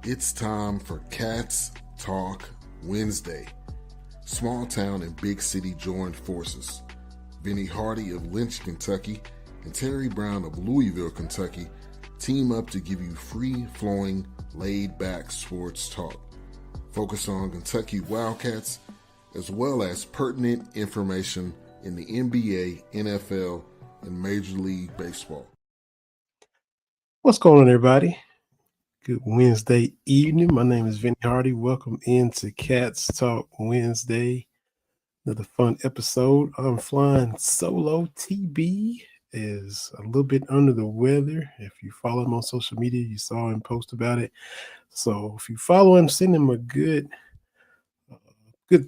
It's time for Cats Talk Wednesday. Small town and big city joined forces. Vinny Hardy of Lynch, Kentucky, and Terry Brown of Louisville, Kentucky, team up to give you free-flowing, laid-back sports talk. Focus on Kentucky Wildcats, as well as pertinent information in the NBA, NFL, and Major League Baseball. What's going on, everybody? Good Wednesday evening. My name is Vinny Hardy. Welcome into Cats Talk Wednesday. Another fun episode. I'm flying solo. TB is a little bit under the weather. If you follow him on social media, you saw him post about it. So if you follow him, send him a good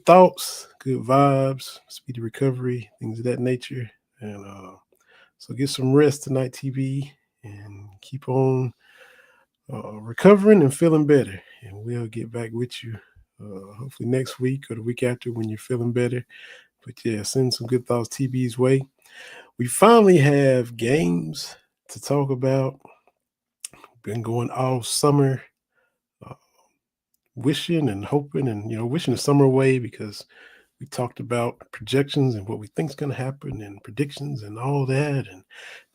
thoughts, good vibes, speedy recovery, things of that nature. And so get some rest tonight, TB, and keep on recovering and feeling better. And we'll get back with you hopefully next week or the week after when you're feeling better. But yeah, send some good thoughts TB's way. We finally have games to talk about. Been going all summer wishing and hoping and, wishing the summer away because we talked about projections and what we think is going to happen and predictions and all that. And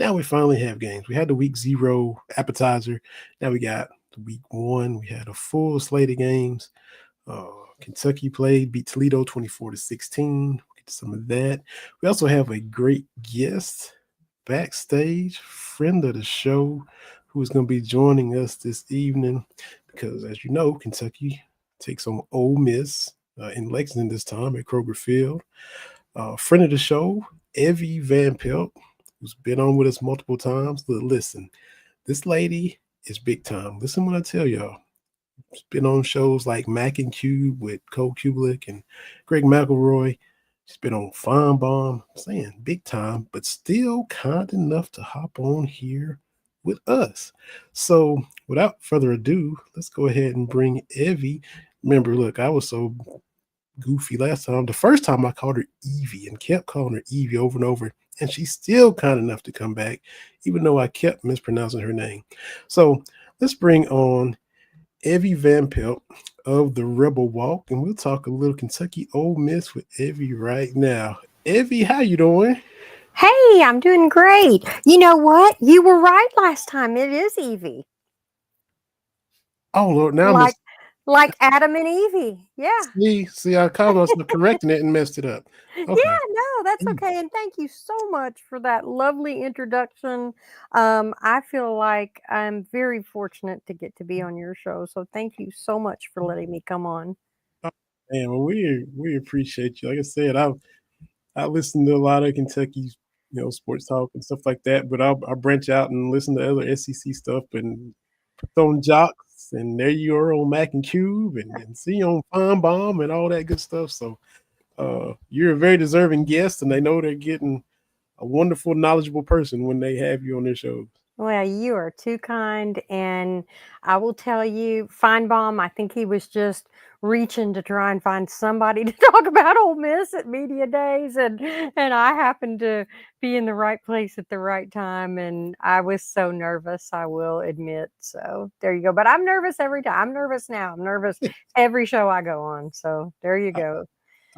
now we finally have games. We had the week 0 appetizer. Now we got the week 1. We had a full slate of games. Kentucky beat Toledo 24-16. We'll get to some of that. We also have a great guest backstage, friend of the show, who is going to be joining us this evening because, as you know, Kentucky takes on Ole Miss in Lexington this time at Kroger Field. Friend of the show, Evie Van Pelt, who's been on with us multiple times. But listen, this lady is big time. Listen when I tell y'all. She's been on shows like Mac and Cube with Cole Kubelik and Greg McElroy. She's been on Fine Bomb, saying big time, but still kind enough to hop on here with us. So without further ado, let's go ahead and bring Evie. Remember, look, I was so goofy last time. The first time I called her Evie and kept calling her Evie over and over, and she's still kind enough to come back, even though I kept mispronouncing her name. So let's bring on Evie Van Pelt of the Rebel Walk, and we'll talk a little Kentucky Ole Miss with Evie right now. Evie, how you doing? Hey, I'm doing great. You know what? You were right last time. It is Evie. Oh Lord, now like Adam and Evie. Yeah. See, I called myself correcting it and messed it up. Okay. Yeah, no, that's okay. And thank you so much for that lovely introduction. I feel like I'm very fortunate to get to be on your show. So thank you so much for letting me come on. Man, well, we appreciate you. Like I said, I listen to a lot of Kentucky, sports talk and stuff like that, but I'll branch out and listen to other SEC stuff and put on Jocks, and there you are on Mac and Cube and see you on Fine Bomb and all that good stuff. So you're a very deserving guest, and they know they're getting a wonderful, knowledgeable person when they have you on their shows. Well, you are too kind, and I will tell you, Feinbaum, I think he was just reaching to try and find somebody to talk about Ole Miss at media days, and I happened to be in the right place at the right time, and I was so nervous, I will admit. So there you go. But I'm nervous every time. I'm nervous now. I'm nervous every show I go on. So there you go.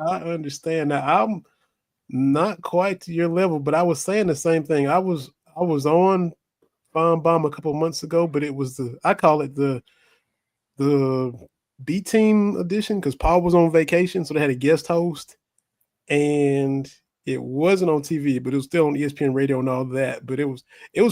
I understand. Now I'm not quite to your level, but I was saying the same thing. I was on Fine Bomb a couple of months ago, but it was I call it the B team edition because Paul was on vacation, so they had a guest host, and it wasn't on TV, but it was still on ESPN radio and all that. But it was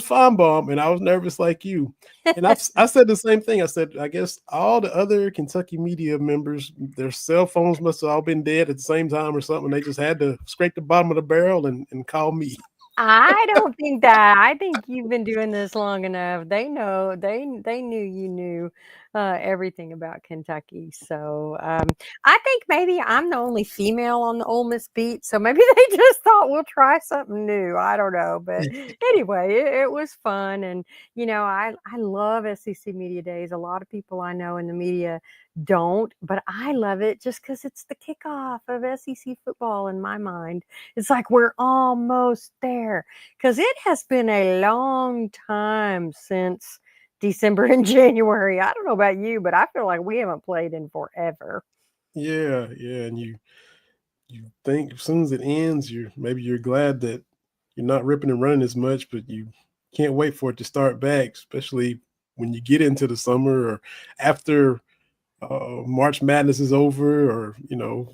Fine Bomb, and I was nervous like you. And I said the same thing. I said, I guess all the other Kentucky media members, their cell phones must have all been dead at the same time or something. They just had to scrape the bottom of the barrel and call me. I don't think that. I think you've been doing this long enough. They know. They knew you knew everything about Kentucky. So I think maybe I'm the only female on the Ole Miss beat. So maybe they just thought we'll try something new. I don't know, but anyway, it was fun, and I love SEC Media Days. A lot of people I know in the media don't, but I love it just because it's the kickoff of SEC football in my mind. It's like we're almost there because it has been a long time since December and January. I don't know about you, but I feel like we haven't played in forever. Yeah, yeah, and you think as soon as it ends, you're glad that you're not ripping and running as much, but you can't wait for it to start back, especially when you get into the summer or after March Madness is over, or you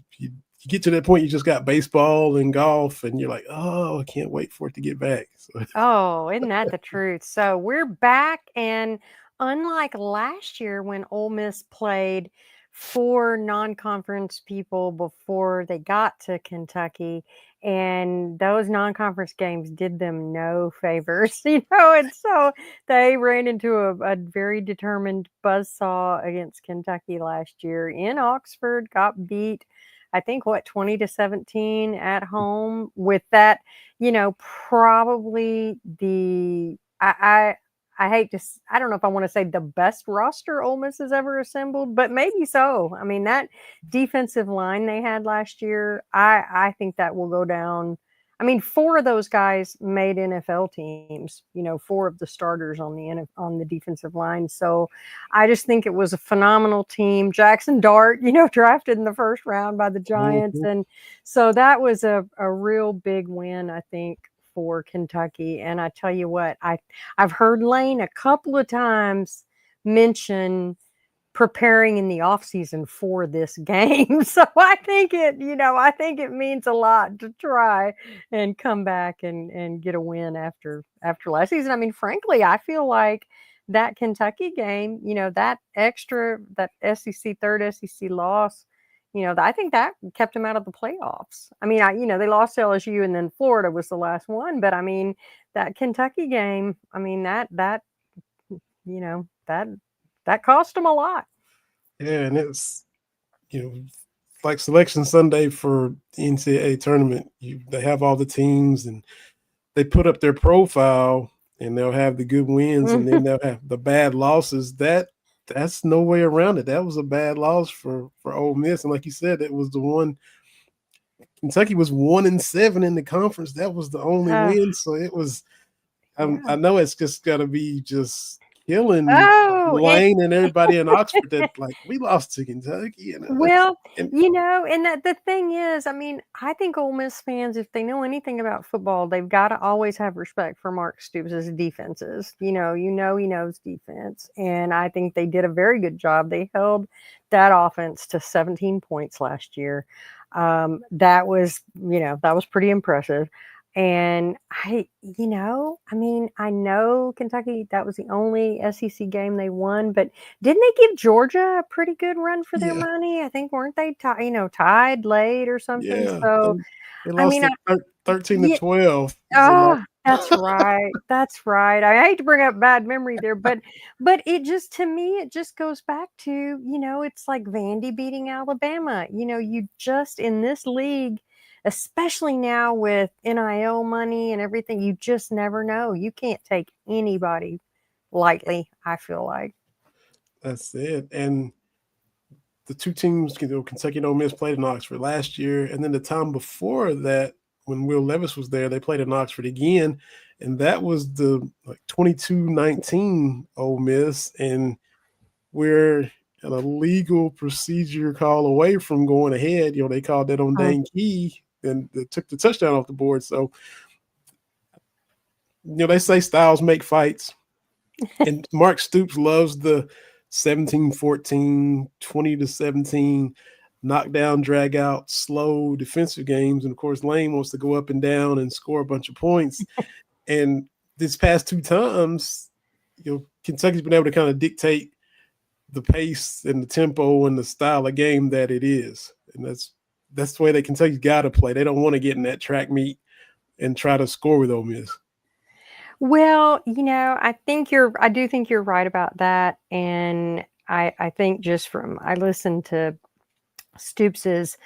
get to that point, you just got baseball and golf, and you're like, oh, I can't wait for it to get back. So, Oh, isn't that the truth? So we're back, and unlike last year when Ole Miss played four non-conference people before they got to Kentucky, and those non-conference games did them no favors, and so they ran into a very determined buzzsaw against Kentucky last year in Oxford, got beat, I think, what, 20-17 at home with that, probably I hate to I don't know if I want to say the best roster Ole Miss has ever assembled, but maybe so. I mean, that defensive line they had last year, I think that will go down. I mean, four of those guys made NFL teams. Four of the starters on the defensive line. So I just think it was a phenomenal team. Jackson Dart, drafted in the first round by the Giants, mhm. and so that was a real big win, I think, for Kentucky. And I tell you what, I've heard Lane a couple of times mention preparing in the off season for this game. So I think it means a lot to try and come back and get a win after last season. I mean, frankly, I feel like that Kentucky game, that SEC third SEC loss, I think that kept them out of the playoffs. I mean, they lost to LSU, and then Florida was the last one. But I mean, that Kentucky game, I mean, you know, that that cost them a lot. Yeah, and it's you know like Selection Sunday for the NCAA tournament. They have all the teams, and they put up their profile, and they'll have the good wins, and then they'll have the bad losses. That's no way around it. That was a bad loss for Ole Miss, and like you said, it was the one. Kentucky was 1-7 in the conference. That was the only Uh, win, so it was. I yeah. know it's just got to be just killing Oh, Lane and everybody in Oxford that like we lost to Kentucky, well, and and that the thing is, I mean, I think Ole Miss fans, if they know anything about football, they've got to always have respect for Mark Stoops' defenses. He knows defense, and I think they did a very good job. They held that offense to 17 points last year. That was pretty impressive. And I mean, I know Kentucky, that was the only SEC game they won, but didn't they give Georgia a pretty good run for their yeah, money? I think, weren't they tied late or something? yeah, So, they I lost mean, 13-12. that's right. That's right. I hate to bring up bad memory there, but it just, to me, it just goes back to, it's like Vandy beating Alabama. You just, in this league, especially now with NIL money and everything, you just never know. You can't take anybody lightly, I feel like. That's it. And the two teams, Kentucky and Ole Miss, played in Oxford last year, and then the time before that, when Will Levis was there, they played in Oxford again, and that was the 22-19 Ole Miss, and we're a legal procedure call away from going ahead. They called that on Dane Key, and they took the touchdown off the board. So, they say styles make fights, and Mark Stoops loves the 17-14, 20-17 knockdown, drag out, slow defensive games. And of course, Lane wants to go up and down and score a bunch of points. And this past two times, Kentucky's been able to kind of dictate the pace and the tempo and the style of game that it is. And that's the way that Kentucky's got to play. They don't want to get in that track meet and try to score with Ole Miss. Well, I do think you're right about that. And I think I listened to Stoops's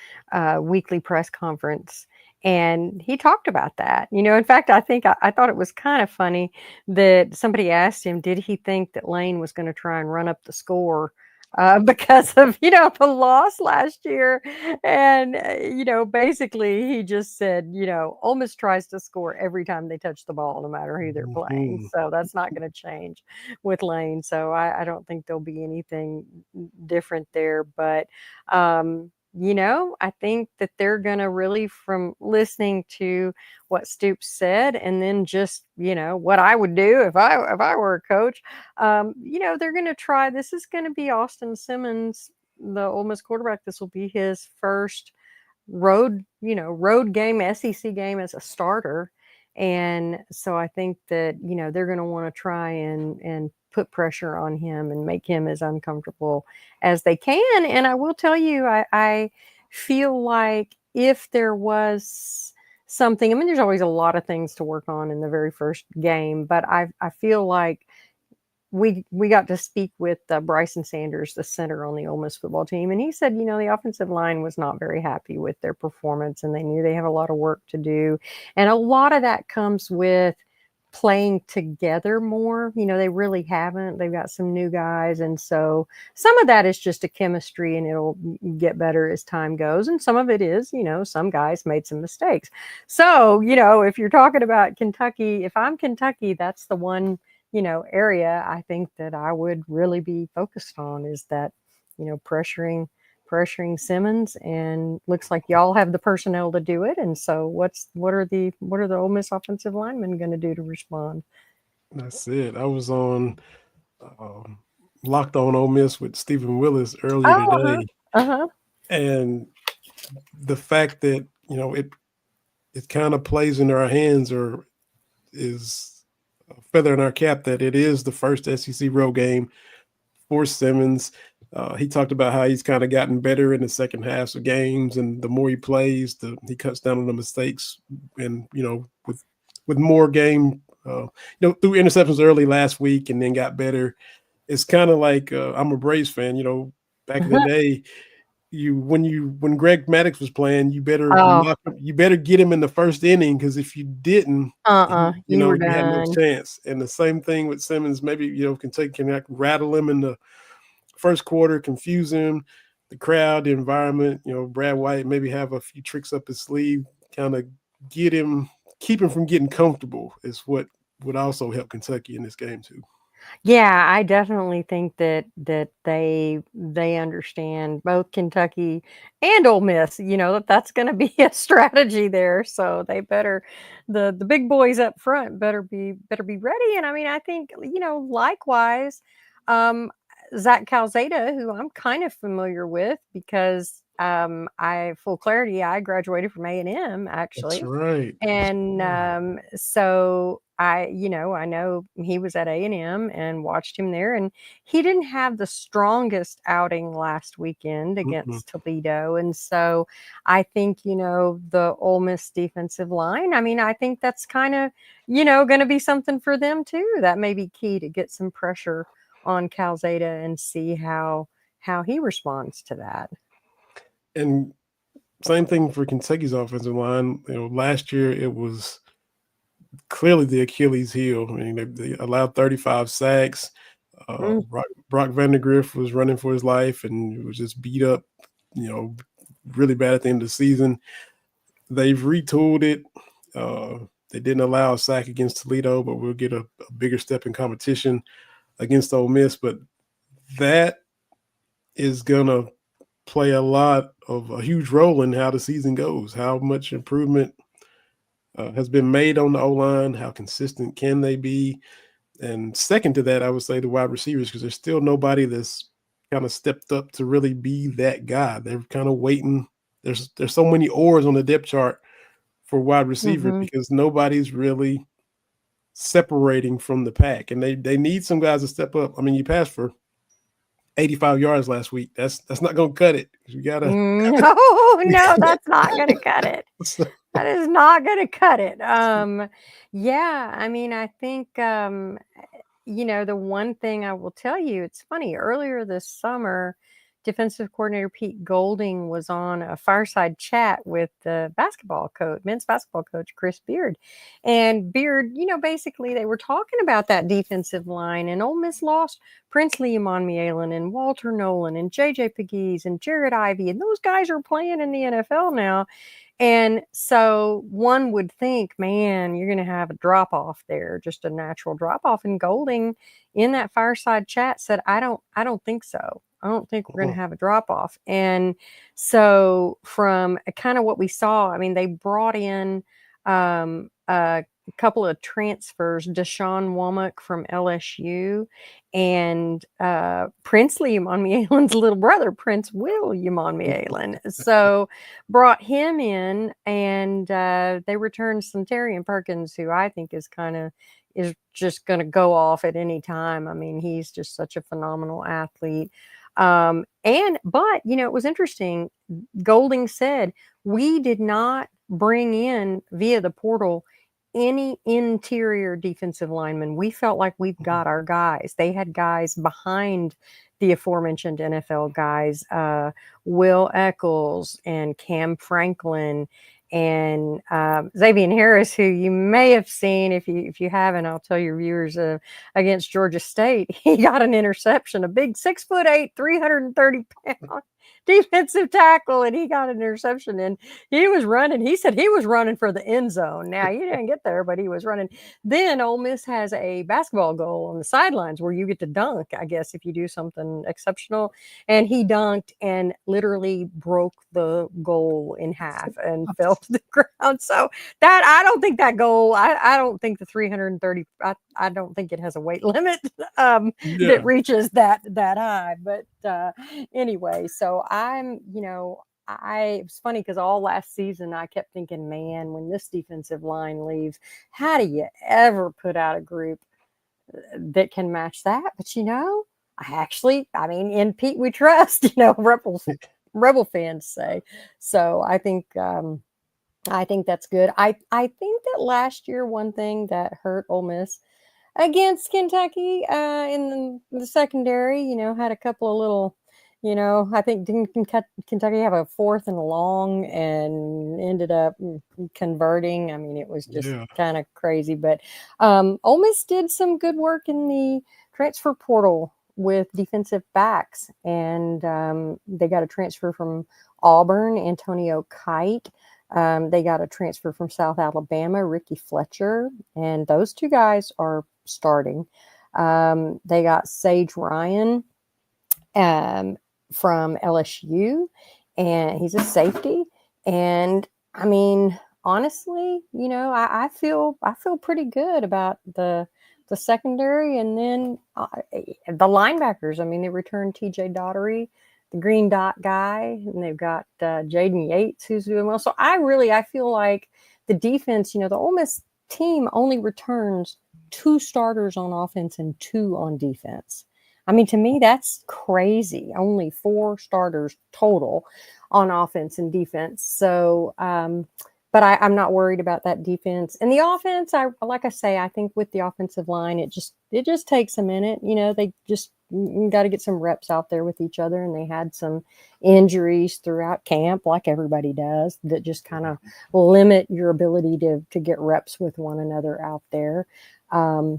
weekly press conference, and he talked about that. In fact, I think I thought it was kind of funny that somebody asked him, did he think that Lane was going to try and run up the score because of the loss last year, and basically he just said Ole Miss tries to score every time they touch the ball, no matter who they're playing. Mhm. So that's not going to change with Lane. So I don't think there'll be anything different there, but. I think that they're going to really, from listening to what Stoops said, and then just what I would do if I were a coach. They're going to try. This is going to be Austin Simmons, the Ole Miss quarterback. This will be his first road game, SEC game as a starter. And so I think that, they're going to want to try and put pressure on him and make him as uncomfortable as they can. And I will tell you, I feel like if there was something, I mean, there's always a lot of things to work on in the very first game, but I feel like we got to speak with Bryson Sanders, the center on the Ole Miss football team, and he said, the offensive line was not very happy with their performance, and they knew they have a lot of work to do, and a lot of that comes with playing together more. They really haven't. They've got some new guys, and so some of that is just a chemistry, and it'll get better as time goes, and some of it is, some guys made some mistakes. So, if you're talking about Kentucky, if I'm Kentucky, that's the one area I think that I would really be focused on, is that, pressuring Simmons, and looks like y'all have the personnel to do it. And so what are the Ole Miss offensive linemen going to do to respond? That's it. I was on um, Locked On Ole Miss with Stephen Willis earlier Oh, uh-huh. today, Uh-huh. and the fact that it kind of plays in our hands, or is a feather in our cap, that it is the first SEC road game for Simmons. He talked about how he's kind of gotten better in the second halves of games, and the more he plays, he cuts down on the mistakes, and with more game, threw interceptions early last week, and then got better. It's kind of like I'm a Braves fan. Back in the day, when Greg Maddox was playing, Oh, you better get him in the first inning, because if you didn't, you were you had no done. chance. And the same thing with Simmons. Maybe Kentucky can rattle him in the first quarter, confuse him, the crowd, the environment. Brad White maybe have a few tricks up his sleeve, kind of keep him from getting comfortable, is what would also help Kentucky in this game too. Yeah, I definitely think that they understand, both Kentucky and Ole Miss, that's going to be a strategy there. So they better, the big boys up front better be ready. And I mean, I think likewise, um, Zach Calzada, who I'm kind of familiar with because I full clarity, I graduated from A&M That's actually. right. And so I know he was at A&M and watched him there, and he didn't have the strongest outing last weekend Mm-mm. against Toledo. And so I think, the Ole Miss defensive line, I mean, I think that's kind of, going to be something for them too. That may be key to get some pressure on Calzada and see how he responds to that. And same thing for Kentucky's offensive line. Last year it was clearly the Achilles heel. I mean, they allowed 35 sacks. Mm, Brock Vandegrift was running for his life and was just beat up, you know, really bad at the end of the season. They've retooled it. They didn't allow a sack against Toledo, but we'll get a bigger step in competition against Ole Miss. But that is going to play a huge role in how the season goes, how much improvement has been made on the O line, how consistent can they be. And second to that, I would say the wide receivers, because there's still nobody that's kind of stepped up to really be that guy. They're kind of waiting. There's so many oars on the depth chart for wide receiver, mhm. because nobody's really separating from the pack, and they need some guys to step up. I mean, you passed for 85 yards last week. That's not going to cut it. You gotta. No, no, that's not gonna cut it. That is not gonna cut it. Yeah, I mean, I think, the one thing I will tell you, it's funny, earlier this summer, defensive coordinator Pete Golding was on a fireside chat with the men's basketball coach, Chris Beard. And Beard, basically they were talking about that defensive line, and Ole Miss lost Princely Imonmielen and Walter Nolan and J.J. Pegues and Jared Ivey, and those guys are playing in the NFL now. And so one would think, man, you're going to have a drop off there, just a natural drop off. And Golding in that fireside chat said, I don't think so. I don't think we're going to have a drop off. And so from kind of what we saw, I mean, they brought in a couple of transfers, Deshaun Womack from LSU and Princely Imonmielen's little brother, Prince Will Imonmielen. So brought him in, and they returned Centurion Perkins, who I think is just going to go off at any time. I mean, he's just such a phenomenal athlete. But it was interesting. Golding said, we did not bring in via the portal any interior defensive linemen. We felt like we've got our guys. They had guys behind the aforementioned NFL guys, Will Eccles and Cam Franklin and Xavier Harris, who you may have seen. If you haven't, I'll tell your viewers, against Georgia State, he got an interception, a big 6'8", 330-pound defensive tackle, and he got an interception, and he was running. He said he was running for the end zone. Now, he didn't get there, but he was running. Then Ole Miss has a basketball goal on the sidelines where you get to dunk, I guess, if you do something exceptional. And he dunked and literally broke the goal in half and fell to the ground. So that, I don't think that goal, I don't think the 330, I don't think it has a weight limit that reaches that high. But anyway, so it's funny because all last season I kept thinking, man, when this defensive line leaves, how do you ever put out a group that can match that? But in Pete we trust, Rebel fans say. So I think that's good. I think that last year, one thing that hurt Ole Miss against Kentucky in the secondary, had a couple of little, I think didn't Kentucky have a 4th and long and ended up converting. I mean, it was just kind of crazy. But Ole Miss did some good work in the transfer portal with defensive backs, and they got a transfer from Auburn, Antonio Kite. They got a transfer from South Alabama, Ricky Fletcher, and those two guys are starting. They got Sage Ryan from LSU, and he's a safety. And I mean, honestly, I feel pretty good about the secondary. And then the linebackers. I mean, they returned TJ Daughtery, the green dot guy, and they've got Jaden Yates, who's doing well. So I feel like the defense, the Ole Miss team only returns 2 starters on offense and 2 on defense. I mean, to me, that's crazy. Only 4 starters total on offense and defense. So, but I'm not worried about that defense. And the offense, I think with the offensive line, it just takes a minute. They just got to get some reps out there with each other, and they had some injuries throughout camp, like everybody does, that just kind of limit your ability to get reps with one another out there. I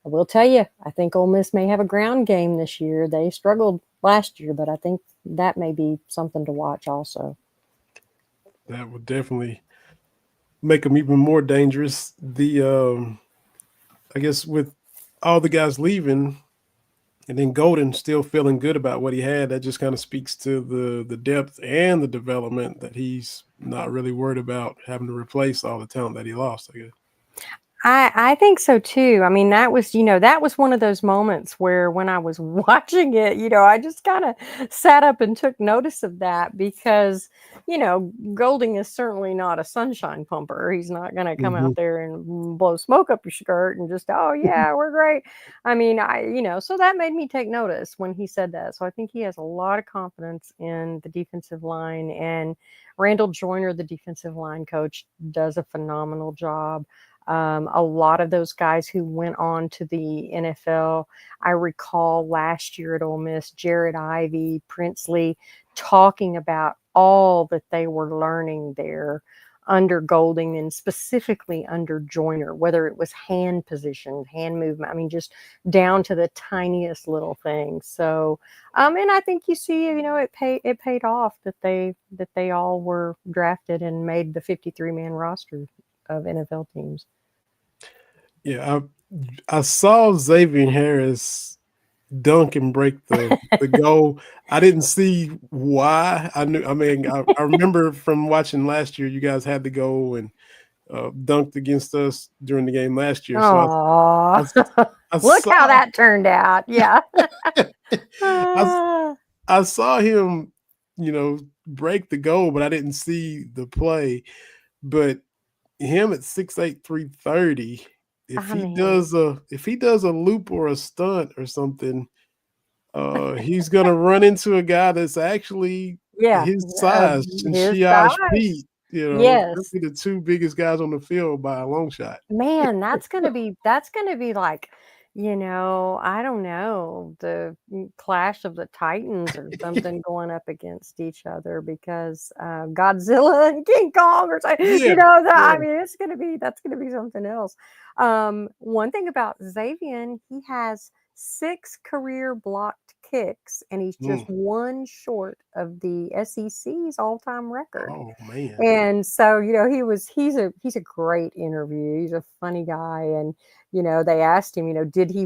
will tell you, I think Ole Miss may have a ground game this year. They struggled last year, but I think that may be something to watch also. That would definitely make them even more dangerous. I guess with all the guys leaving, and then Golden still feeling good about what he had, that just kind of speaks to the depth and the development that he's not really worried about having to replace all the talent that he lost, I guess. I think so too. I mean, that was one of those moments where when I was watching it, I just kind of sat up and took notice of that because, Golding is certainly not a sunshine pumper. He's not going to come out there and blow smoke up your skirt and just, oh yeah, we're great. I mean, so that made me take notice when he said that. So I think he has a lot of confidence in the defensive line, and Randall Joyner, the defensive line coach, does a phenomenal job. A lot of those guys who went on to the NFL, I recall last year at Ole Miss, Jared Ivey, Princely, talking about all that they were learning there under Golding and specifically under Joyner, whether it was hand position, hand movement. I mean, just down to the tiniest little things. So, and I think you see, it paid off that they all were drafted and made the 53-man roster of NFL teams. Yeah, I saw Xavier Harris dunk and break the goal. I didn't see why. I remember from watching last year, you guys had to go and dunked against us during the game last year. So Oh, I look saw how that turned out. Yeah. I saw him, break the goal, but I didn't see the play. But him at 6'8", 330, if I he mean, does a loop or a stunt or something, he's gonna run into a guy that's actually yeah, his size and his Shiaj size. Pete. Yes. Probably the two biggest guys on the field by a long shot. Man, that's gonna be like, I don't know, the Clash of the Titans or something going up against each other because Godzilla and King Kong or something, Yeah, I yeah. mean, that's gonna be something else. One thing about Xavier, he has 6 career blocked kicks, and he's just Mm. one short of the SEC's all-time record. Oh man. And so, he's a great interview. He's a funny guy. And, they asked him,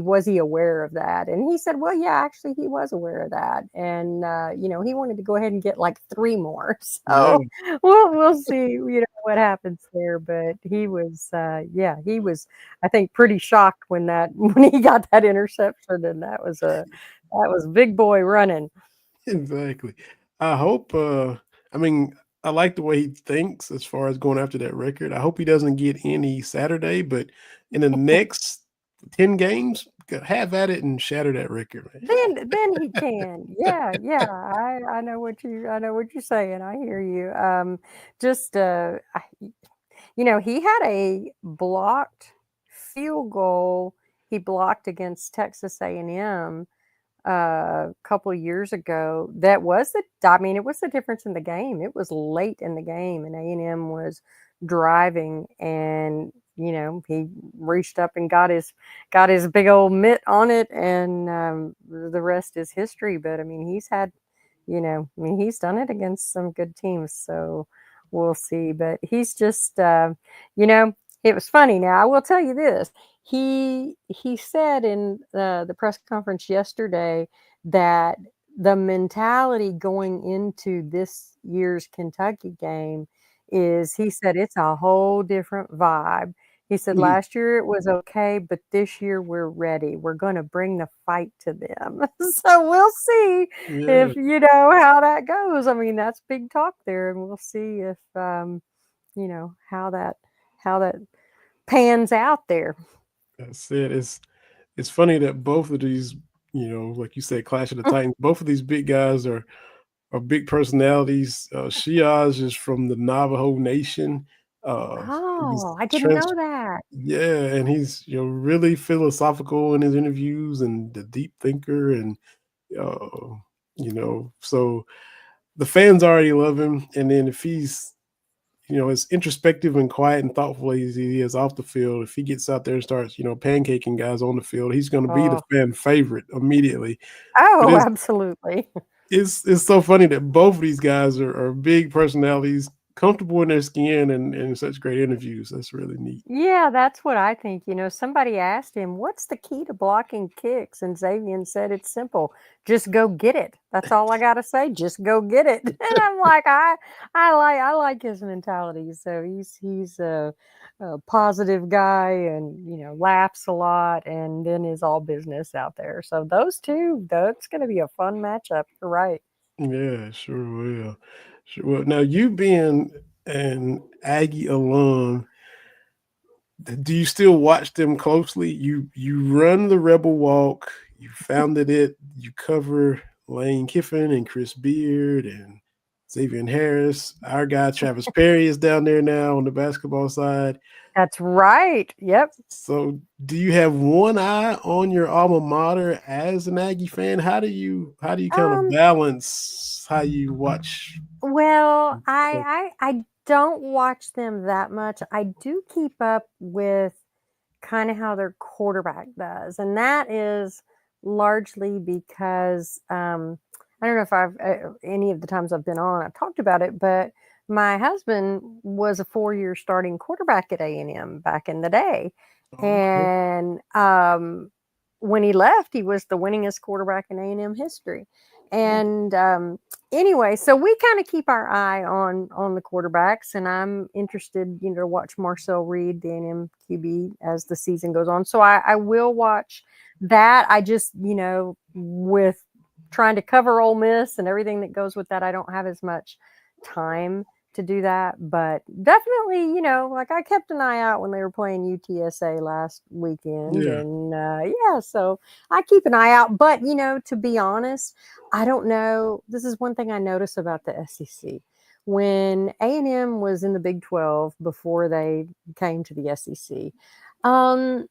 was he aware of that? And he said, well, yeah, actually he was aware of that. And, he wanted to go ahead and get like 3 more. Yeah. So we'll see, what happens there. But he was, I think, pretty shocked when when he got that interception. And that was big boy running. Exactly. I hope I mean, I like the way he thinks as far as going after that record. I hope he doesn't get any Saturday, but in the next 10 games, have at it and shatter that record, man. Then he can. Yeah, yeah. I know what you're saying. I hear you. Just he had a blocked field goal he blocked against Texas A&M a couple of years ago. It was the difference in the game. It was late in the game, and A&M was driving, and he reached up and got his big old mitt on it, and the rest is history. But I mean, he's done it against some good teams, so we'll see. But he's just, it was funny. Now I will tell you this: he said in the press conference yesterday that the mentality going into this year's Kentucky game is, he said, it's a whole different vibe. He said Mhm. last year it was okay, but this year we're ready. We're going to bring the fight to them. So we'll see Yeah, if how that goes. I mean, that's big talk there, and we'll see if how that pans out there. that's it. It's funny that both of these, like you said, Clash of the Titans, both of these big guys are big personalities. Shiaz is from the Navajo Nation. He's Oh, I didn't trans know that. Yeah, and he's really philosophical in his interviews and the deep thinker, and uh, so the fans already love him. And then if he's as introspective and quiet and thoughtful as he is off the field, if he gets out there and starts pancaking guys on the field, he's going to be the Oh, fan favorite immediately. But oh, it's absolutely. it's so funny that both of these guys are big personalities, comfortable in their skin, and such great interviews. That's really neat. Yeah, that's what I think. Somebody asked him, "What's the key to blocking kicks?" And Xavier said, "It's simple. Just go get it. That's all I gotta say. Just go get it." And I'm like, I like his mentality. So he's a positive guy, and laughs a lot, and then is all business out there. So those two, that's gonna be a fun matchup. You're right. Yeah, sure will. Sure will. Now, you being an Aggie alum, do you still watch them closely? You run the Rebel Walk. You founded it. You cover Lane Kiffin and Chris Beard and Xavier Harris. Our guy Travis Perry is down there now on the basketball side. That's right. Yep. So, do you have one eye on your alma mater as an Aggie fan? How do you kind of Um, balance how you watch? well, Kentucky? I don't watch them that much. I do keep up with kind of how their quarterback does, and that is largely because I don't know if I've any of the times I've been on, I've talked about it, but my husband was a 4-year starting quarterback at A&M back in the day, Okay. and when he left, he was the winningest quarterback in A&M history, and anyway, so we kind of keep our eye on the quarterbacks, and I'm interested, to watch Marcel Reed, the A&M QB, as the season goes on. So I will watch that. I just, with trying to cover Ole Miss and everything that goes with that, I don't have as much time to do that. But definitely, like I kept an eye out when they were playing UTSA last weekend, Yeah. and yeah, so I keep an eye out. But to be honest, I don't know. This is one thing I notice about the SEC. When A&M was in the Big 12 before they came to the SEC, um,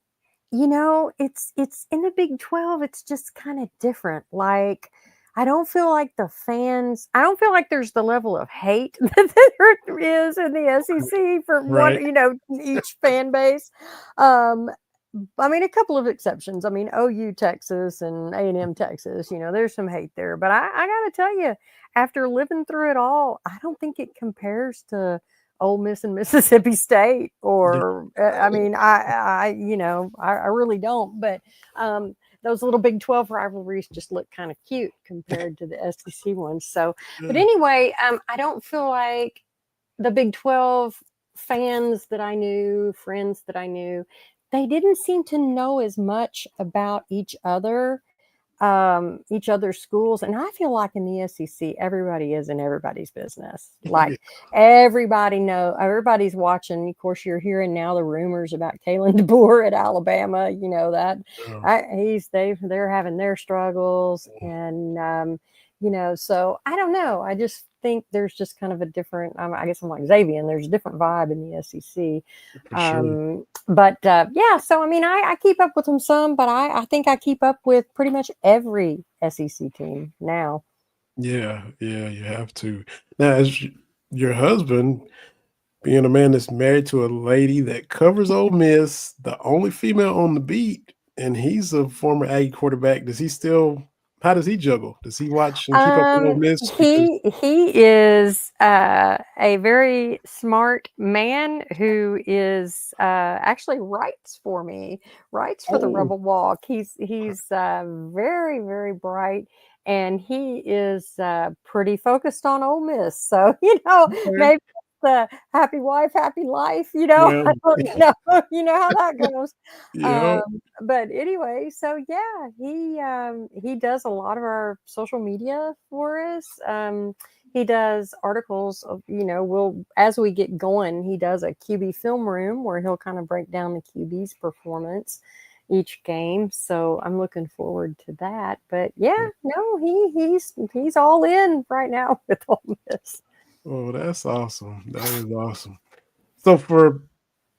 it's in the Big 12, it's just kind of different. Like, I don't feel like I don't feel like there's the level of hate that there is in the SEC for Right. each fan base. Um, I mean, a couple of exceptions. I mean, OU Texas and A&M Texas, there's some hate there. But I got to tell you, after living through it all, I don't think it compares to Ole Miss and Mississippi State. Yeah. Or, I mean, I really don't. But those little Big 12 rivalries just look kind of cute compared to the SEC ones. So, but Yeah. anyway, I don't feel like the Big 12 fans that I knew, friends that I knew, they didn't seem to know as much about each other's schools. And I feel like in the SEC, everybody is in everybody's business. Yeah. Like everybody's watching. Of course, you're hearing now the rumors about Kalen DeBoer at Alabama. That Oh, they're having their struggles, and so I don't know. I just think there's just kind of a different. I guess I'm like Xavier. There's a different vibe in the SEC. for sure. But yeah, so I mean, I keep up with them some, but I think I keep up with pretty much every SEC team now. Yeah. Yeah. You have to. Now, as your husband, being a man that's married to a lady that covers Ole Miss, the only female on the beat, and he's a former Aggie quarterback. Does he still? How does he juggle? Does he watch and keep up with Ole Miss? Because He is a very smart man who is actually writes for the oh, Rebel Walk. He's very very bright, and he is pretty focused on Ole Miss. So okay. maybe the happy wife, happy life. Well, I don't know. You know how that goes. yeah. But anyway, so yeah, he does a lot of our social media for us. He does articles of, we'll as we get going, he does a QB film room where he'll kind of break down the QB's performance each game. So I'm looking forward to that. But yeah, no, he's all in right now with Ole Miss. Oh, that's awesome. That is awesome. So for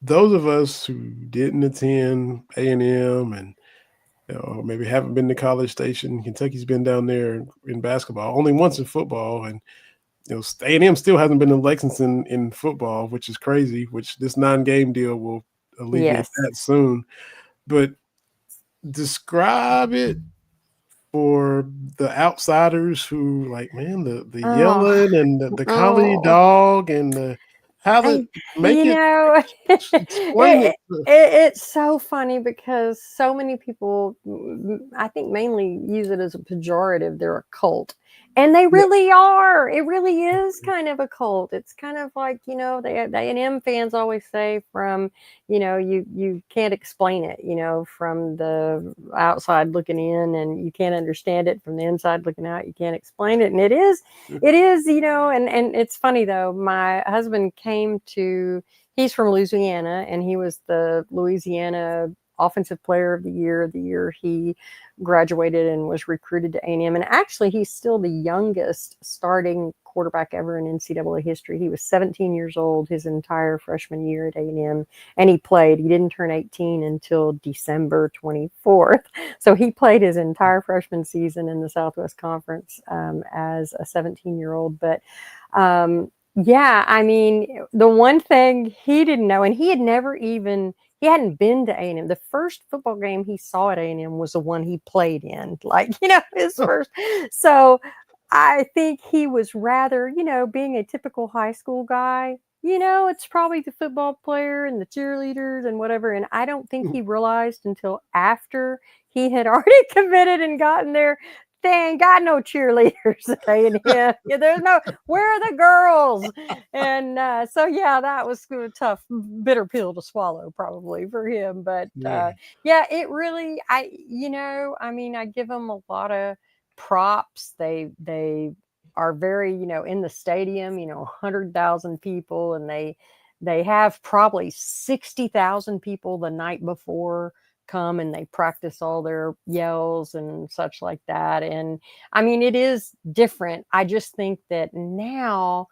those of us who didn't attend A&M and maybe haven't been to College Station, Kentucky's been down there in basketball only once in football, and A&M still hasn't been to Lexington in football, which is crazy. Which this 9-game deal will alleviate Yes. that soon. But describe it for the outsiders who like, man, the Oh, yelling and the collie oh. dog and the how the I, make it explain it. it's so funny because so many people, I think, mainly use it as a pejorative. They're a cult, and they Yeah, really are. It really is kind of a cult. It's kind of like the A&M fans always say, from you can't explain it. From the outside looking in, and you can't understand it. From the inside looking out, you can't explain it, and it is, and it's funny though. My husband he's from Louisiana, and he was the Louisiana Offensive Player of the year he graduated and was recruited to A&M. And actually, he's still the youngest starting quarterback ever in NCAA history. He was 17 years old his entire freshman year at A&M, and he played. He didn't turn 18 until December 24th. So he played his entire freshman season in the Southwest Conference as a 17-year-old. But yeah, I mean, the one thing he didn't know, and he hadn't been to A&M. The first football game he saw at A&M was the one he played in, like, his first. So I think he was rather, being a typical high school guy, it's probably the football player and the cheerleaders and whatever. And I don't think he realized until after he had already committed and gotten there, they ain't got no cheerleaders. There's no, where are the girls? And so, yeah, that was a tough, bitter pill to swallow probably for him. But yeah, it really, I give them a lot of props. They are very, in the stadium, 100,000 people, and they have probably 60,000 people the night before come, and they practice all their yells and such like that. And I mean, it is different. I just think that now,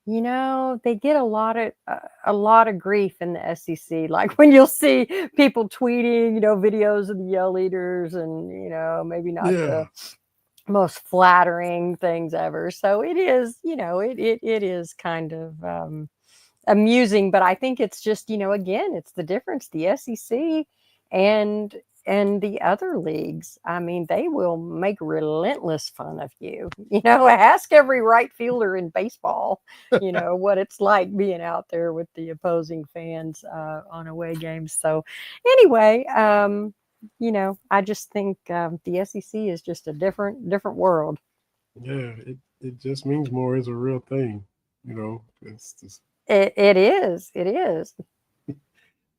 they get a lot of grief in the SEC. Like when you'll see people tweeting, videos of the yell leaders, and maybe not the most flattering things ever. So it is, it is kind of amusing, but I think it's just, again, it's the difference. The SEC and the other leagues, I mean, they will make relentless fun of you. Ask every right fielder in baseball, what it's like being out there with the opposing fans on away games. So anyway, I just think the SEC is just a different world. Yeah, it just means more is a real thing, It's just It is.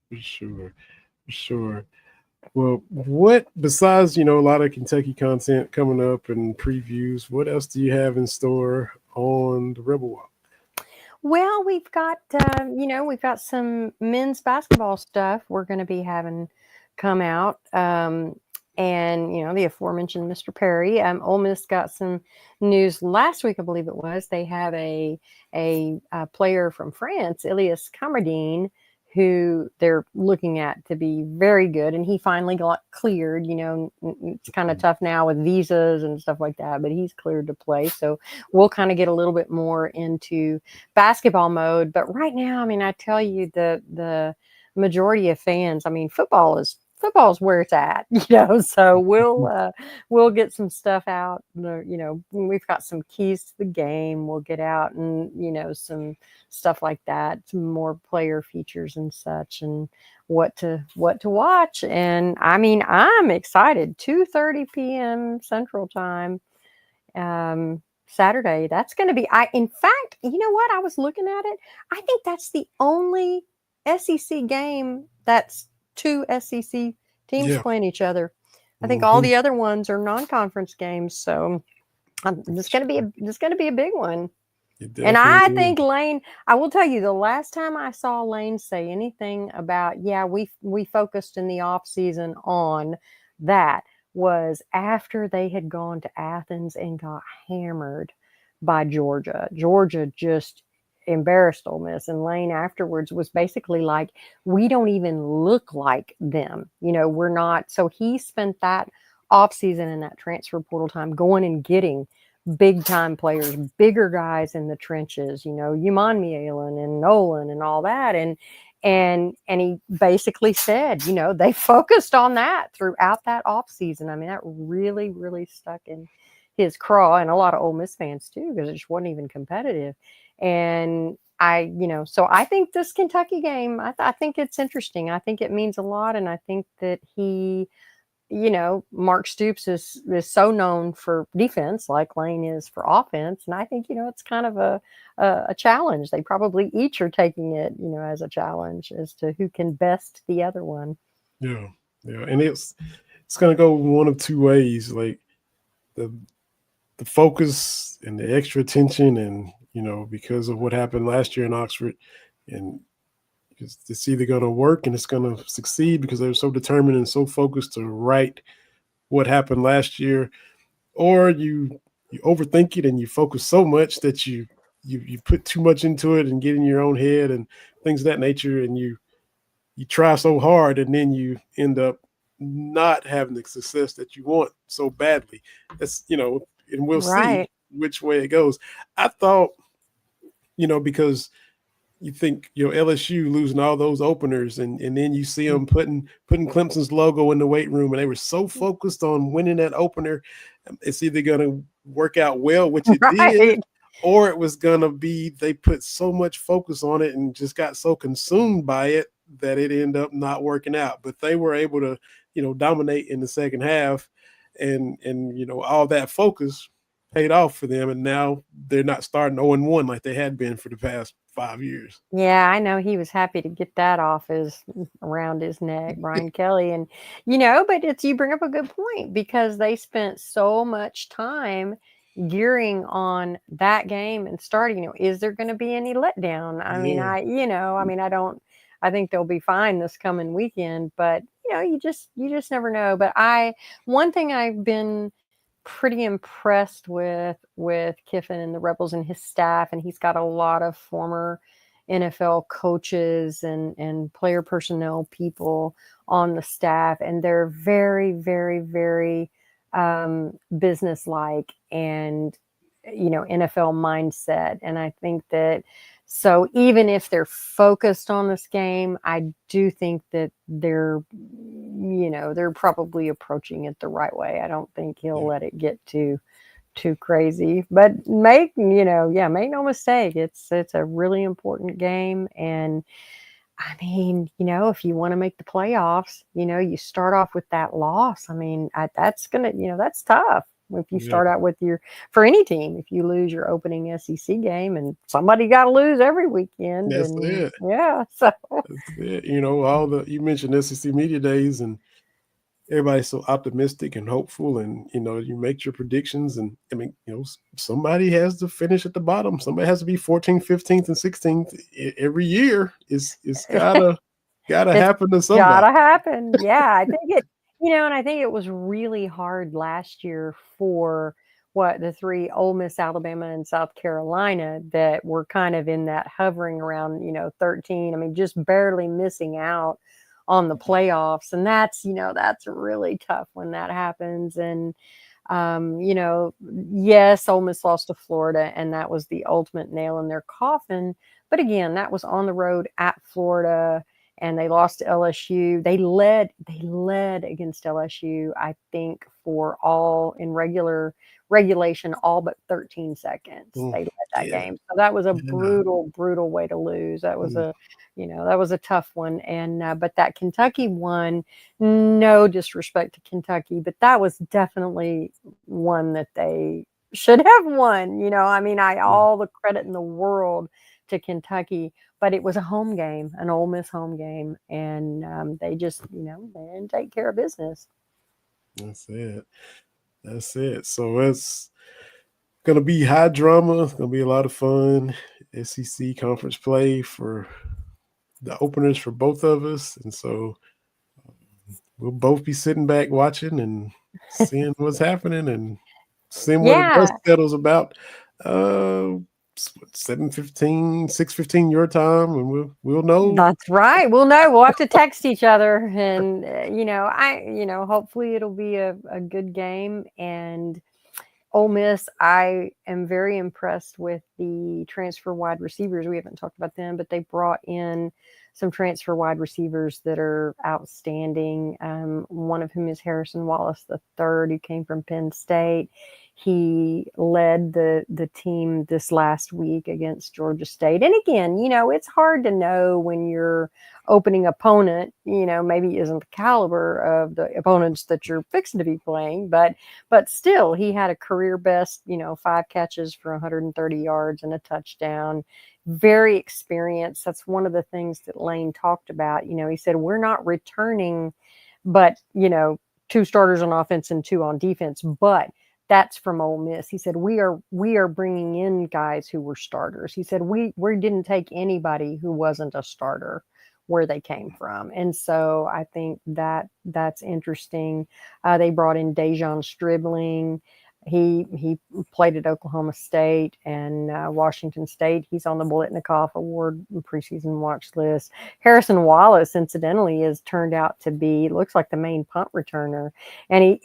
for sure. Well, what besides a lot of Kentucky content coming up and previews, what else do you have in store on the Rebel Walk? Well, we've got some men's basketball stuff we're going to be having come out. And the aforementioned Mr. Perry. Ole Miss got some news last week, I believe it was. They have a player from France, Elias Kamardine, who they're looking at to be very good, and he finally got cleared. It's kind of tough now with visas and stuff like that, but he's cleared to play. So we'll kind of get a little bit more into basketball mode. But right now, I mean, I tell you, the majority of fans, I mean, football is where it's at, so we'll get some stuff out. We've got some keys to the game. We'll get out and, some stuff like that, some more player features and such, and what to watch. And I mean, I'm excited. 2:30 p.m. Central Time, Saturday. That's going to be, in fact, you know what? I was looking at it. I think that's the only SEC game that's two SEC teams playing each other. I think all the other ones are non-conference games. So it's going to be a big one. And I think Lane, I will tell you, the last time I saw Lane say anything about, we focused in the off season on that was after they had gone to Athens and got hammered by Georgia. Georgia just embarrassed Ole Miss, and Lane afterwards was basically like, we don't even look like them. We're not. So he spent that offseason and that transfer portal time going and getting big time players, bigger guys in the trenches, Yuman and Nolan and all that. And he basically said, they focused on that throughout that offseason. I mean, that really, really stuck in his craw, and a lot of Ole Miss fans too, because it just wasn't even competitive. And so I think this Kentucky game, I think it's interesting. I think it means a lot. And I think that he, Mark Stoops is so known for defense like Lane is for offense. And I think, it's kind of a challenge. They probably each are taking it, as a challenge as to who can best the other one. Yeah. And it's going to go one of two ways, like the focus and the extra attention, and because of what happened last year in Oxford, and It's either going to work and it's going to succeed because they were so determined and so focused to right what happened last year, or you overthink it and you focus so much that you put too much into it and get in your own head and things of that nature, and you try so hard and then you end up not having the success that you want so badly. That's and we'll see Right. which way it goes. I thought, because you think LSU losing all those openers, and then you see them putting Clemson's logo in the weight room, and they were so focused on winning that opener. It's either going to work out well, which it did, Right. or it was going to be they put so much focus on it and just got so consumed by it that it ended up not working out. But they were able to dominate in the second half, and all that focus paid off for them, and now they're not starting 0-1 like they had been for the past 5 years. Yeah, I know he was happy to get that off his around his neck, Brian Kelly. And but you bring up a good point, because they spent so much time gearing on that game and starting, is there going to be any letdown? I mean, Yeah, I think they'll be fine this coming weekend, but you just never know. But one thing I've been pretty impressed with Kiffin and the Rebels and his staff, and he's got a lot of former NFL coaches and player personnel people on the staff, and they're very, very, very business-like and NFL mindset. And I think that, so even if they're focused on this game, I do think that they're probably approaching it the right way. I don't think he'll let it get too crazy. But make no mistake, it's a really important game. And I mean, if you want to make the playoffs, you start off with that loss. I mean, that's that's tough. If you yeah, start out with for any team, if you lose your opening SEC game, and somebody got to lose every weekend, that's and it. yeah, so That's it. You mentioned SEC media days, and everybody's so optimistic and hopeful, and you make your predictions, and I mean, somebody has to finish at the bottom. Somebody has to be 14th, 15th, and 16th every year. It's gotta it's happen to somebody. gotta happen. Yeah, I think and I think it was really hard last year for the three, Ole Miss, Alabama, and South Carolina, that were kind of in that hovering around, 13. I mean, just barely missing out on the playoffs. And that's really tough when that happens. And, yes, Ole Miss lost to Florida, and that was the ultimate nail in their coffin. But again, that was on the road at Florida, and they lost to LSU. They led against LSU, I think, for all in regulation, all but 13 seconds. They led that Yeah, game. So that was a yeah. brutal way to lose. That was Mm, that was a tough one. And but that Kentucky one, no disrespect to Kentucky, but that was definitely one that they should have won. I mean, mm. all the credit in the world to Kentucky, but it was a home game, an Ole Miss home game, and they just, they didn't take care of business. That's it. That's it. So it's gonna be high drama. It's gonna be a lot of fun. SEC conference play for the openers for both of us, and so we'll both be sitting back watching and seeing what's happening and seeing what the dust Yeah, settles about. 7:15, 6:15 your time, and we'll know. that's right. We'll know. We'll have to text each other, and hopefully it'll be a good game. And Ole Miss, I am very impressed with the transfer wide receivers. We haven't talked about them, but they brought in some transfer wide receivers that are outstanding. One of whom is Harrison Wallace III, who came from Penn State. He led the team this last week against Georgia State. And again, it's hard to know when your opening opponent, maybe isn't the caliber of the opponents that you're fixing to be playing, but still, he had a career best, 5 catches for 130 yards and a touchdown. Very experienced. That's one of the things that Lane talked about. He said, we're not returning, but, 2 starters on offense and 2 on defense, but that's from Ole Miss. He said, we are bringing in guys who were starters. He said, we didn't take anybody who wasn't a starter. where they came from. And so I think that that's interesting. They brought in Dejon Stribling. He played at Oklahoma State and Washington State. He's on the Blitnikoff Award preseason watch list. Harrison Wallace, incidentally, has turned out to be, looks like the main punt returner. And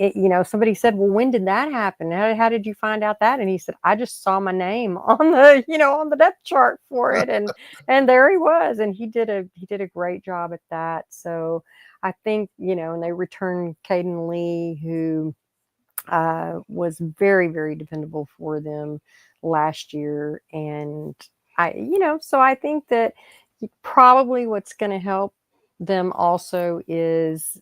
somebody said, "Well, when did that happen? How did you find out that?" And he said, "I just saw my name on the depth chart for it, and there he was." And he did a great job at that. So I think and they returned Caden Lee, who was very, very dependable for them last year. And so I think that probably what's going to help them also is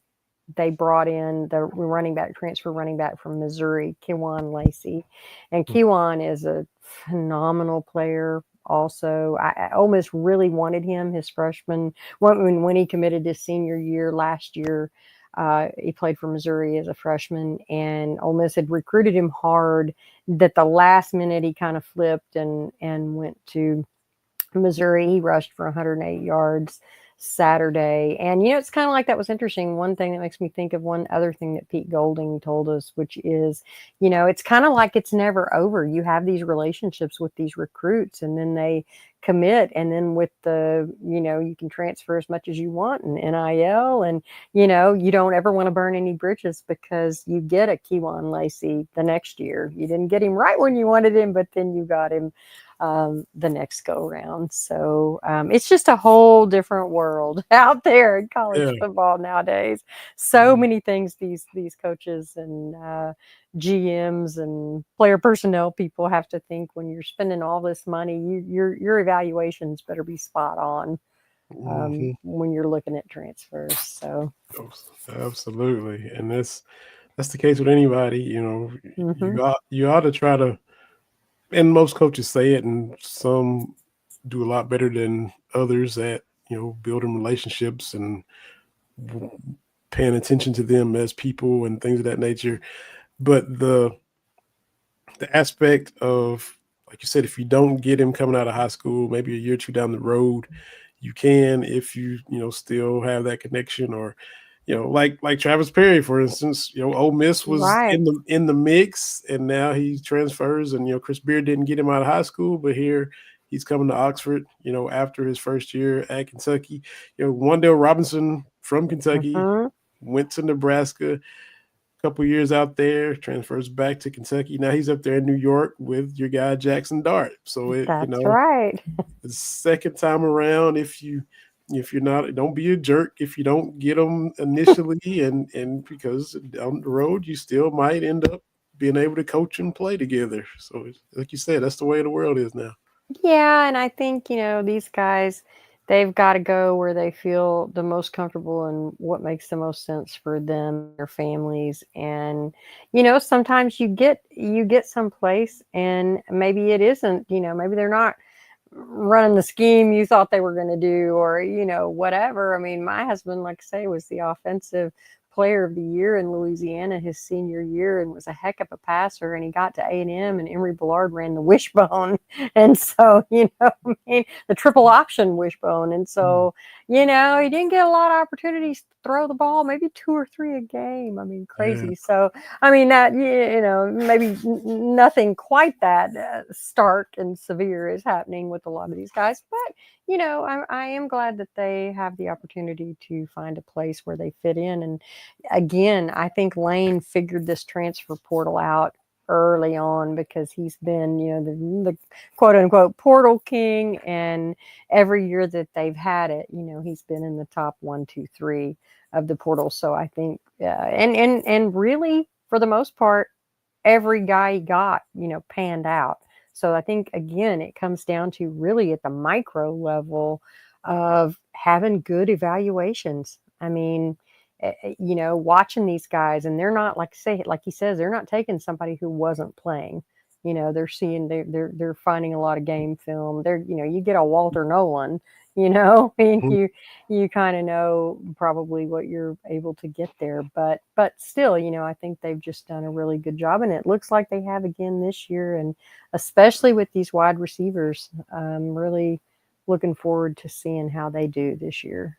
they brought in the transfer running back from Missouri, Kiwan Lacey. And Kiwan is a phenomenal player. Also, Ole Miss really wanted him his freshman when he committed his senior year last year. He played for Missouri as a freshman, and Ole Miss had recruited him hard. That the last minute he kind of flipped and went to Missouri. He rushed for 108 yards Saturday. And, it's kind of like that was interesting. One thing that makes me think of one other thing that Pete Golding told us, which is, it's kind of like it's never over. You have these relationships with these recruits and then they commit. And then with you can transfer as much as you want in NIL. And, you don't ever want to burn any bridges because you get a Kiwan Lacey the next year. You didn't get him right when you wanted him, but then you got him the next go round. So it's just a whole different world out there in college football nowadays. So many things these coaches and GMs and player personnel people have to think when you're spending all this money. Your evaluations better be spot on when you're looking at transfers. So absolutely, and that's the case with anybody. You ought to try to. And most coaches say it, and some do a lot better than others at building relationships and paying attention to them as people and things of that nature. But the aspect of, like you said, if you don't get him coming out of high school, maybe a year or two down the road, you can, if you still have that connection, or like Travis Perry, for instance. Ole Miss was right. in the mix, and now he transfers. And Chris Beard didn't get him out of high school, but here he's coming to Oxford. After his first year at Kentucky. Wandale Robinson from Kentucky went to Nebraska. Couple years out there, transfers back to Kentucky. Now he's up there in New York with your guy Jackson Dart. So that's right. The second time around, if you're not, don't be a jerk if you don't get them initially, and because down the road you still might end up being able to coach and play together. So like you said, that's the way the world is now. Yeah, and I think these guys, they've got to go where they feel the most comfortable and what makes the most sense for them, their families. And sometimes you get someplace and maybe it isn't, maybe they're not running the scheme you thought they were going to do, or whatever. I mean, my husband, like I say, was the offensive player of the year in Louisiana his senior year and was a heck of a passer, and he got to A&M and Emory Bellard ran the wishbone. And so the triple option wishbone. And so he didn't get a lot of opportunities to throw the ball, maybe 2 or 3 a game. I mean, crazy. Yeah. So I mean, that maybe nothing quite that stark and severe is happening with a lot of these guys, but I am glad that they have the opportunity to find a place where they fit in. And again, I think Lane figured this transfer portal out early on because he's been, the quote unquote portal king. And every year that they've had it, he's been in the top 1, 2, 3 of the portal. So I think, and really for the most part, every guy he got, panned out. So I think, again, it comes down to really at the micro level of having good evaluations. I mean, watching these guys, and they're not, like he says, they're not taking somebody who wasn't playing. They're seeing, they're finding a lot of game film. You get a Walter Nolan, I mean, you kind of know probably what you're able to get there, but still, I think they've just done a really good job, and it looks like they have again this year, and especially with these wide receivers. I'm really looking forward to seeing how they do this year.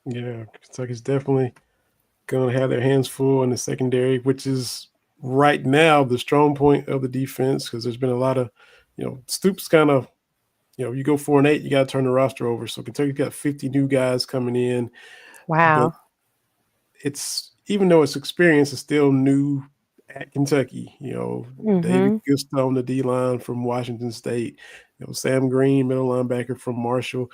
Yeah, Kentucky's definitely going to have their hands full in the secondary, which is right now the strong point of the defense because there's been a lot of, Stoops kind of, you go 4-8, you got to turn the roster over. So Kentucky's got 50 new guys coming in, but Wow. it's even though it's experience, it's still new at Kentucky. David Mm-hmm. Gusta on the D line from Washington State. Sam Green, middle linebacker from Marshall.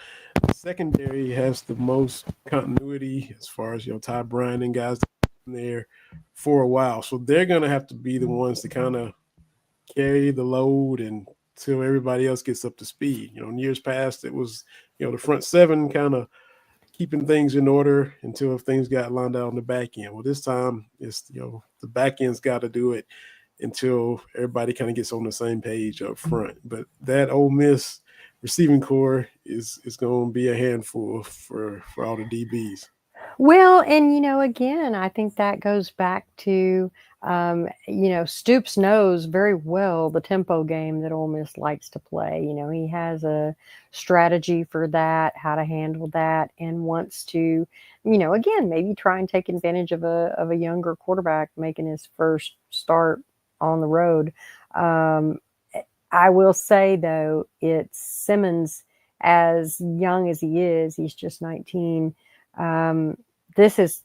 Secondary has the most continuity as far as Ty Bryant and guys there for a while. So they're gonna have to be the ones to kind of carry the load until everybody else gets up to speed. In years past, it was the front seven kind of keeping things in order until things got lined out on the back end. Well, this time it's the back end's got to do it until everybody kind of gets on the same page up front. But that Ole Miss receiving core is going to be a handful for all the DBs. Well, and again, I think that goes back to Stoops knows very well the tempo game that Ole Miss likes to play. He has a strategy for that, how to handle that, and wants to, again, maybe try and take advantage of a younger quarterback making his first start on the road. Um, I will say though, it's Simmons, as young as he is, he's just 19. Um, this is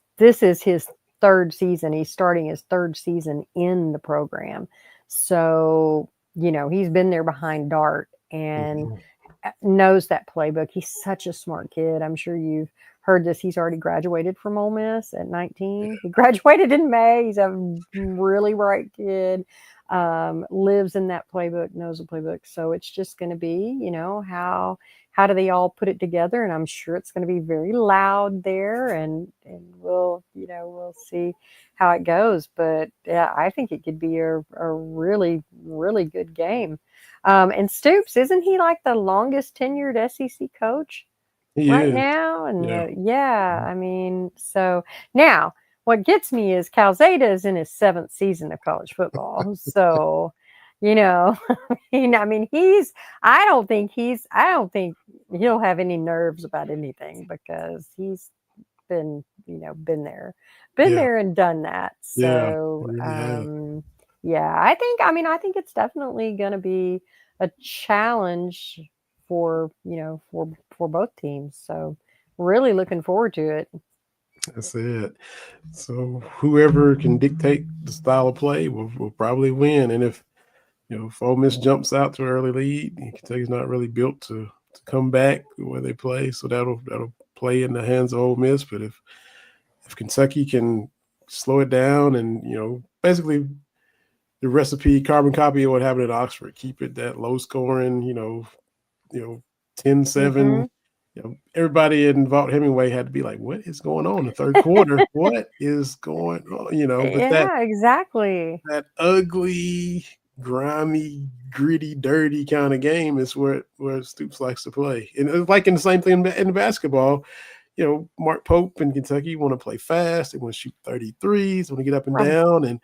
his third season. He's starting his third season in the program. So, he's been there behind Dart and knows that playbook. He's such a smart kid. I'm sure you've heard this. He's already graduated from Ole Miss at 19. He graduated in May. He's a really bright kid. Lives in that playbook, knows the playbook. So it's just going to be, how do they all put it together? And I'm sure it's going to be very loud there, and we'll see how it goes. But yeah, I think it could be a really, really good game. And Stoops, isn't he like the longest tenured SEC coach He right is. now? And Yeah. yeah, I mean, so now what gets me is Calzada is in his 7th season of college football. So, I mean, I don't think he'll have any nerves about anything because he's been Yeah. there and done that. Yeah. So, He really has. yeah, I think it's definitely going to be a challenge for, for both teams. So, really looking forward to it. That's it. So whoever can dictate the style of play will probably win. And if Ole Miss jumps out to an early lead, Kentucky's not really built to come back the way they play. So that'll play in the hands of Ole Miss. But if Kentucky can slow it down and basically the recipe carbon copy of what happened at Oxford, keep it that low scoring, 10-7. Mm-hmm. Everybody in Vaught Hemingway had to be like, what is going on in the third quarter? What is going on? But Yeah, exactly. that ugly, grimy, gritty, dirty kind of game is where Stoops likes to play. And it's like in the same thing in basketball. Mark Pope in Kentucky want to play fast. They want to shoot 33s, want to get up and Right. down. And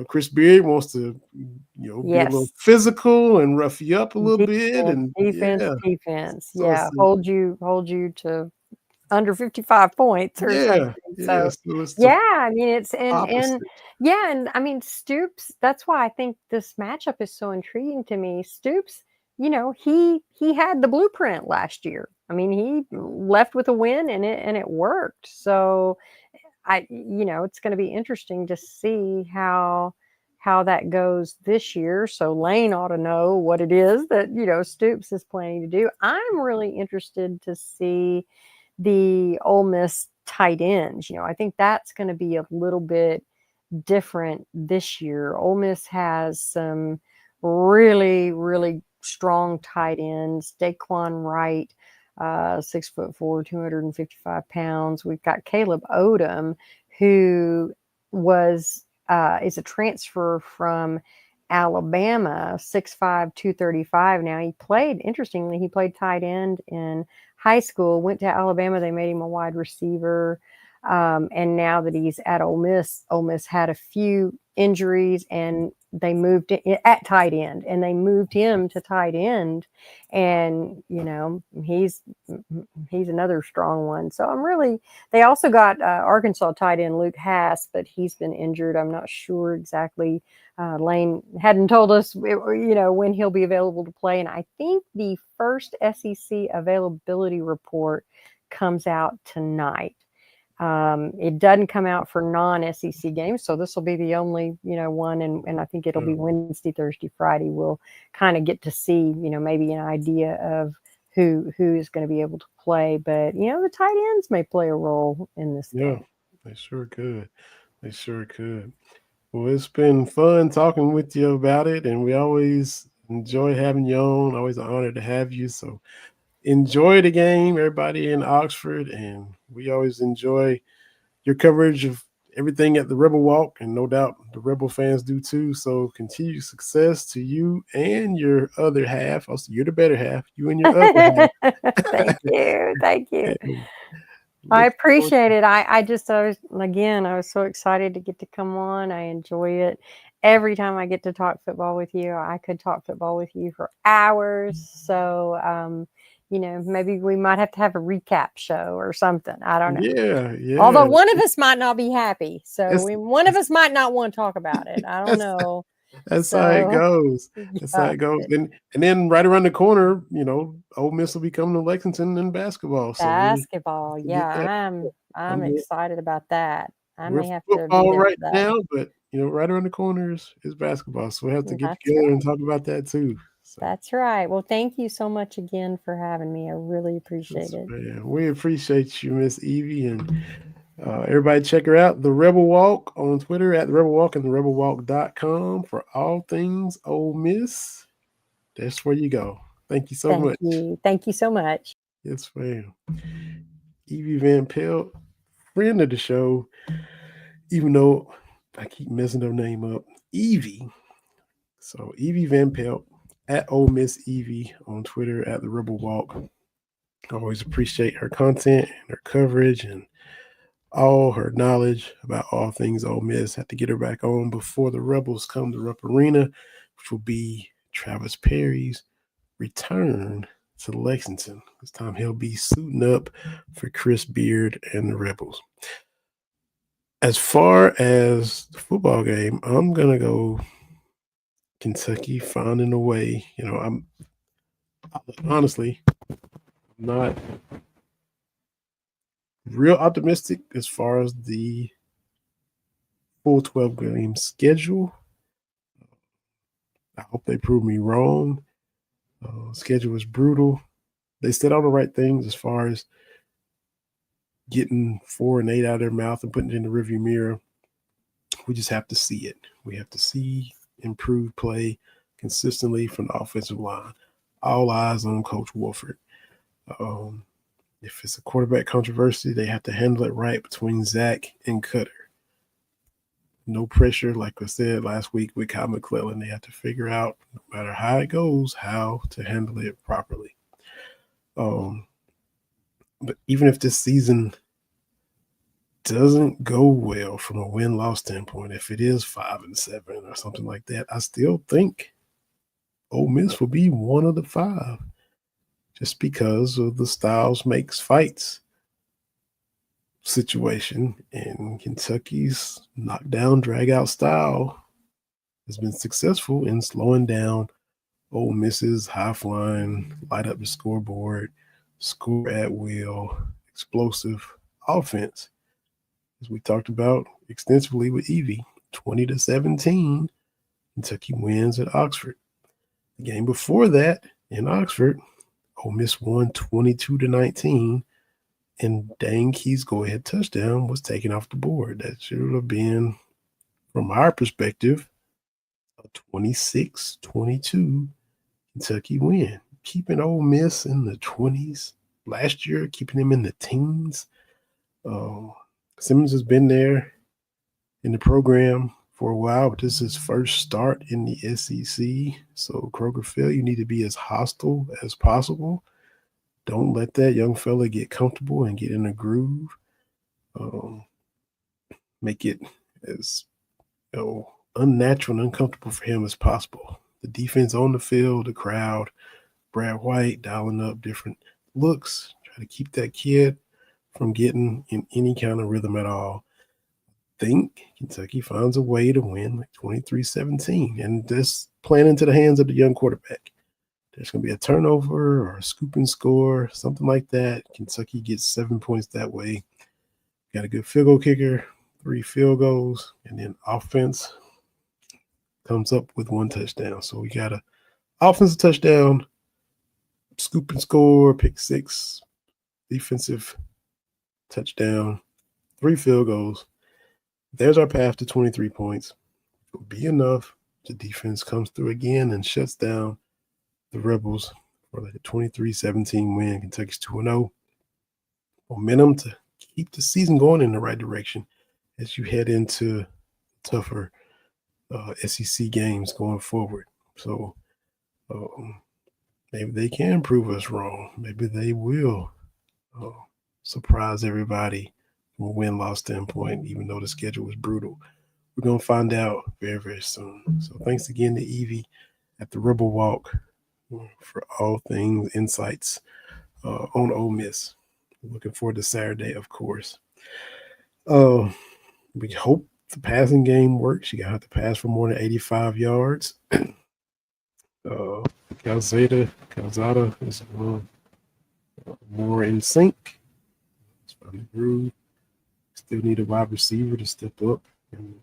Chris Beard wants to, be a little Yes. physical and rough you up a little bit. And Defense, yeah, defense. so Yeah, hold you to under 55 points or something. yeah. So, So it's the yeah, I mean, it's and opposite. yeah, and I mean, Stoops, that's why I think this matchup is so intriguing to me. Stoops, he had the blueprint last year. I mean, he left with a win and it worked. So, it's going to be interesting to see how that goes this year. So Lane ought to know what it is that, Stoops is planning to do. I'm really interested to see the Ole Miss tight ends. I think that's going to be a little bit different this year. Ole Miss has some really, really strong tight ends. Daquan Wright, 6'4", 255 pounds. We've got Caleb Odom, who is a transfer from Alabama, 6'5", 235. Now interestingly, he played tight end in high school, went to Alabama. They made him a wide receiver. And now that he's at Ole Miss had a few injuries and they moved at tight end, and they moved him to tight end, and he's another strong one. So I'm really. They also got Arkansas tight end Luke Hass, but he's been injured. I'm not sure exactly. Lane hadn't told us, when he'll be available to play, and I think the first SEC availability report comes out tonight. It doesn't come out for non-SEC games, so this will be the only one, and I think it'll be Wednesday, Thursday, Friday. We'll kind of get to see maybe an idea of who is going to be able to play, but the tight ends may play a role in this game. They sure could. They sure could. Well, it's been fun talking with you about it, and we always enjoy having you on. Always an honor to have you. So enjoy the game, everybody in Oxford, and we always enjoy your coverage of everything at the Rebel Walk, and no doubt the Rebel fans do too. So continued success to you and your other half. Also, you're the better half. You and your other half. Thank you. I appreciate it. I was so excited to get to come on. I enjoy it. Every time I get to talk football with you, I could talk football with you for hours. So, maybe we might have to have a recap show or something. I don't know. Yeah. Although one of us might not be happy. So one of us might not want to talk about it. I don't know. That's how it goes. That's how it goes. And then right around the corner, Ole Miss will be coming to Lexington in basketball. Basketball, I'm excited about that. I may have to be there right for that. now, but right around the corner is basketball. So we have to get together and talk about that too. So. That's right. Well, thank you so much again for having me. I really appreciate it. Man. We appreciate you, Miss Evie, and everybody check her out, The Rebel Walk, on Twitter at The Rebel Walk and therebelwalk.com for all things Ole Miss. That's where you go. Thank you so much. Thank you so much. Yes, ma'am. Evie Van Pelt, friend of the show, even though I keep messing her name up, Evie. So Evie Van Pelt at Ole Miss Evie on Twitter at The Rebel Walk. I always appreciate her content and her coverage and all her knowledge about all things Ole Miss. Have to get her back on before the Rebels come to Rupp Arena, which will be Travis Perry's return to Lexington. This time he'll be suiting up for Chris Beard and the Rebels. As far as the football game, I'm going to go Kentucky finding a way. I'm honestly not real optimistic as far as the full 12 game schedule. I hope they prove me wrong. Schedule is brutal. They said all the right things as far as getting 4 and 8 out of their mouth and putting it in the rearview mirror. We just have to see it. We have to see improved play consistently from the offensive line. All eyes on Coach Wolford. If it's a quarterback controversy, they have to handle it right between Zach and Cutter. No pressure, like I said last week with Kyle McClellan. They have to figure out, no matter how it goes, how to handle it properly. But even if this season doesn't go well from a win-loss standpoint, if it is 5-7 or something like that, I still think Ole Miss will be one of the 5, just because of the styles makes fights situation, and Kentucky's knockdown, drag-out style has been successful in slowing down Ole Miss's high-flying, light up the scoreboard, score at will, explosive offense. As we talked about extensively with Evie, 20-17, Kentucky wins at Oxford. The game before that in Oxford, Ole Miss won 22-19, and Dane Key's go-ahead touchdown was taken off the board. That should have been, from our perspective, a 26-22 Kentucky win. Keeping Ole Miss in the 20s last year, keeping them in the teens. Simmons has been there in the program for a while, but this is his first start in the SEC. So Kroger Phil, you need to be as hostile as possible. Don't let that young fella get comfortable and get in a groove. Make it as unnatural and uncomfortable for him as possible. The defense on the field, the crowd, Brad White dialing up different looks, try to keep that kid from getting in any kind of rhythm at all. Think Kentucky finds a way to win like 23-17, and this playing into the hands of the young quarterback. There's going to be a turnover or a scoop and score, something like that. Kentucky gets 7 points that way. Got a good field goal kicker, 3 field goals, and then offense comes up with 1 touchdown. So we got a offensive touchdown, scoop and score, pick 6, defensive touchdown, 3 field goals. There's our path to 23 points. It'll be enough. The defense comes through again and shuts down the Rebels for like a 23-17 win. Kentucky's 2-0. Momentum to keep the season going in the right direction as you head into tougher SEC games going forward. So maybe they can prove us wrong. Maybe they will surprise everybody from a win-loss standpoint, even though the schedule was brutal. We're going to find out very, very soon. So thanks again to Evie at the Rebel Walk for all things insights on Ole Miss. Looking forward to Saturday, of course. We hope the passing game works. You got to have to pass for more than 85 yards. Calzada is more in sync. It's from the groove. Still need a wide receiver to step up and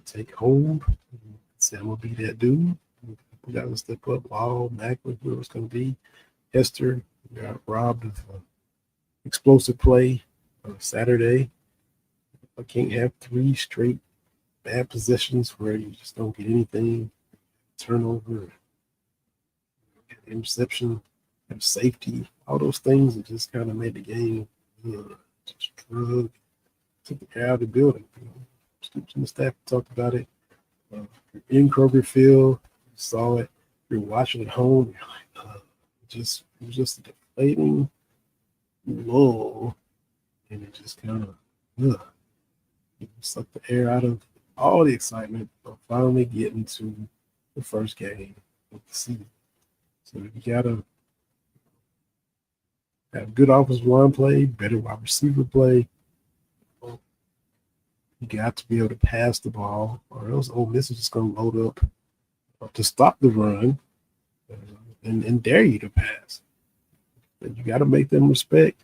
take hold. Sam will be that dude. We got to step up. All Macklin, whoever it's going to be. Hester got robbed of explosive play Saturday. I can't have 3 straight bad possessions where you just don't get anything. Turnover, interception, have safety, all those things that just kind of made the game just took the air out of the building. Stoops and the staff talked about it. You're in Kroger Field, you saw it. You're watching at home. You're like, it was just a deflating lull, and it just kind of sucked the air out of all the excitement of finally getting to the first game of the season. So you gotta have good offensive line play, better wide receiver play. You got to be able to pass the ball, or else Ole Miss is just going to load up to stop the run and dare you to pass. But you got to make them respect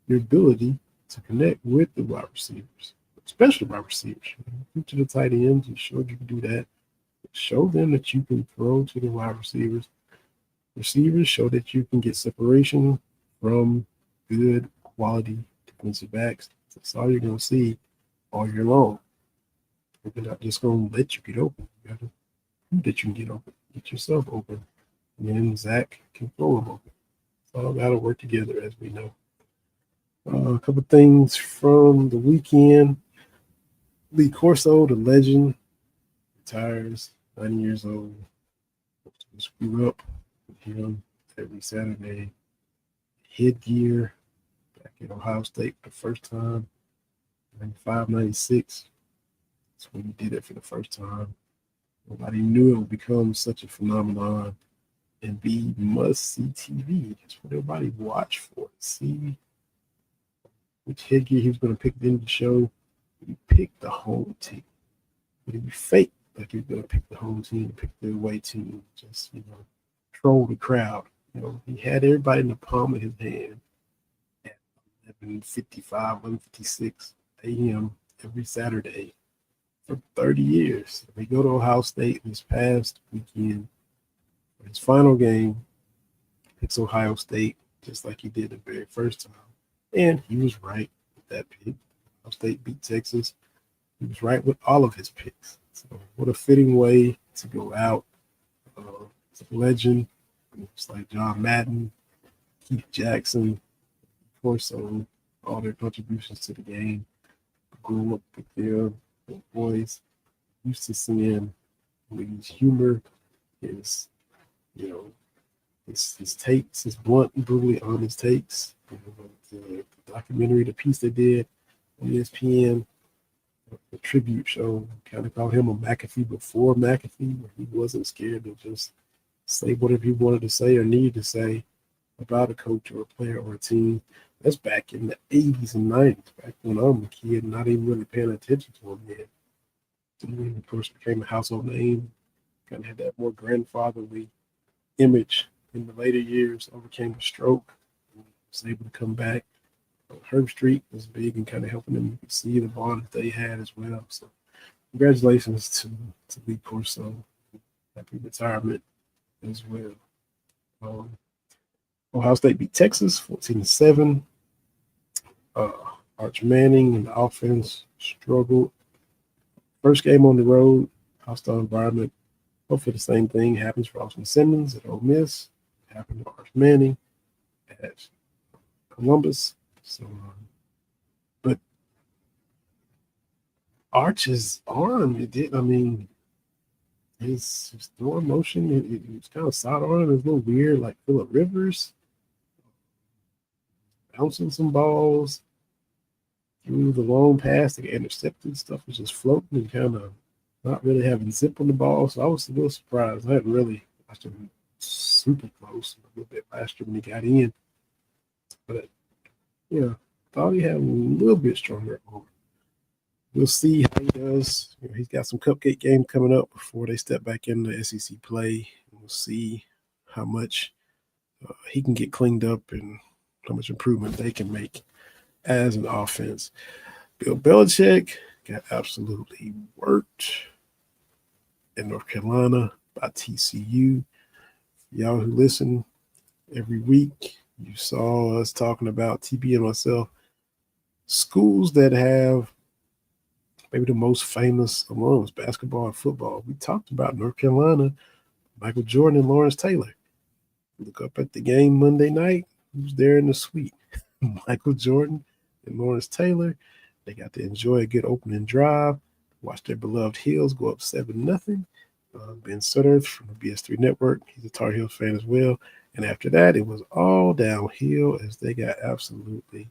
your ability to connect with the wide receivers, especially wide receivers. To the tight ends, you showed you can do that. Show them that you can throw to the wide receivers. Receivers show that you can get separation from good quality defensive backs. That's all you're going to see all year long. They're not just going to let you get open. You got to prove that you can get open. Get yourself open. And then Zach can throw them open. It's all got to work together, as we know. A couple things from the weekend. Lee Corso, the legend, retires, 90 years old. Screw up with him every Saturday. Headgear back at Ohio State for the first time. 95, 96. That's when he did it for the first time. Nobody knew it would become such a phenomenon and be must-see TV. That's what everybody watched for. See which headgear he was going to pick at the end of the show. He picked the home team. But he fake like he was going to pick the home team, pick the away team, just, troll the crowd. He had everybody in the palm of his hand at 11:55, 11:56 a.m. every Saturday for 30 years. They go to Ohio State this past weekend for his final game, picks Ohio State just like he did the very first time. And he was right with that pick. Ohio State beat Texas. He was right with all of his picks. So what a fitting way to go out. It's a legend. It's like John Madden, Keith Jackson, of course, all their contributions to the game. Grew up with their boys. Used to seeing Lee's humor, his takes, his blunt and brutally honest takes. The documentary, the piece they did on ESPN, the tribute show. Kind of called him a McAfee before McAfee, where he wasn't scared to just say whatever he wanted to say or needed to say about a coach or a player or a team. That's back in the 80s and 90s, back when I was a kid, not even really paying attention to him yet. And then, of course, became a household name, kind of had that more grandfatherly image in the later years, overcame a stroke, and was able to come back. Herb Street was big in kind of helping them see the bond that they had as well. So congratulations to Lee Corso. Happy retirement as well. Ohio State beat Texas 14-7. Arch Manning and the offense struggled. First game on the road, hostile environment. Hopefully the same thing happens for Austin Simmons at Ole Miss. It happened to Arch Manning at Columbus. So, but Arch's arm, it did. I mean, his throwing motion, it was kind of sidearm. It was a little weird, like Phillip Rivers bouncing some balls through the long pass to get intercepted. Stuff was just floating and kind of not really having zip on the ball. So I was a little surprised. I hadn't really watched him super close a little bit last year when he got in, but yeah, thought he had a little bit stronger arm. We'll see how he does. He's got some cupcake games coming up before they step back into SEC play. We'll see how much he can get cleaned up and how much improvement they can make as an offense. Bill Belichick got absolutely worked in North Carolina by TCU. Y'all who listen every week, you saw us talking about TB and myself, schools that have maybe the most famous among us, basketball and football. We talked about North Carolina, Michael Jordan and Lawrence Taylor. Look up at the game Monday night. Who's there in the suite? Michael Jordan and Lawrence Taylor. They got to enjoy a good opening drive, watch their beloved Heels go up 7-0. Ben Sutter from the BS3 Network, he's a Tar Heels fan as well. And after that, it was all downhill as they got absolutely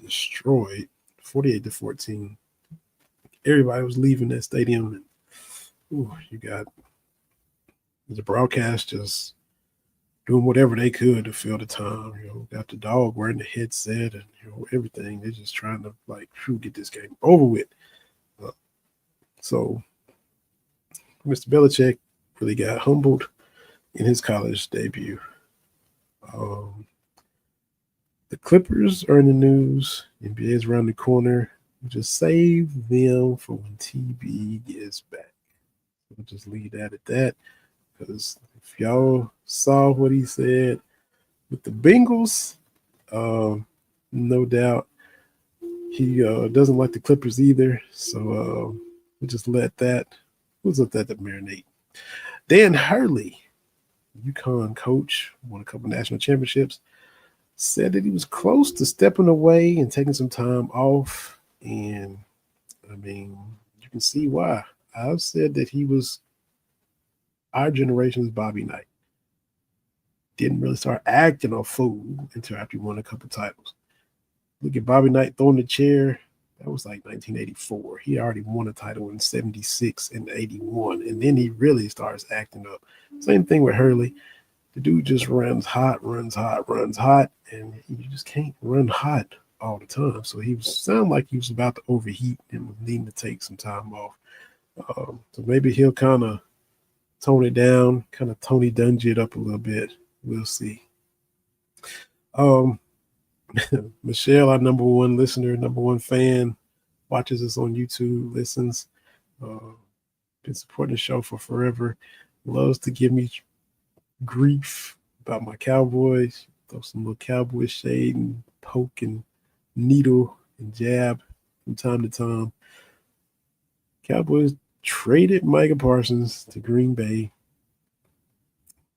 destroyed, 48-14. Everybody was leaving that stadium. And, you got the broadcast just doing whatever they could to fill the time. Got the dog wearing the headset and everything. They're just trying to get this game over with. So Mr. Belichick really got humbled in his college debut. The Clippers are in the news. NBA is around the corner. Just save them for when TB gets back. We'll just leave that at that. Because if y'all saw what he said with the Bengals, no doubt he doesn't like the Clippers either. So we'll just let that marinate. Dan Hurley, UConn coach, won a couple national championships, said that he was close to stepping away and taking some time off. And, I mean, you can see why. I've said that he was our generation's Bobby Knight. Didn't really start acting a fool until after he won a couple titles. Look at Bobby Knight throwing the chair. That was like 1984. He already won a title in 76 and 81. And then he really starts acting up. Same thing with Hurley. The dude just runs hot. And you just can't run hot all the time. So he sounded like he was about to overheat and was needing to take some time off. So maybe he'll kind of tone it down, kind of Tony Dungy it up a little bit. We'll see. Michelle, our number one listener, number one fan, watches us on YouTube, listens, been supporting the show for forever, loves to give me grief about my Cowboys, throw some little Cowboy shade and poke and needle and jab from time to time. Cowboys traded Micah Parsons to Green Bay.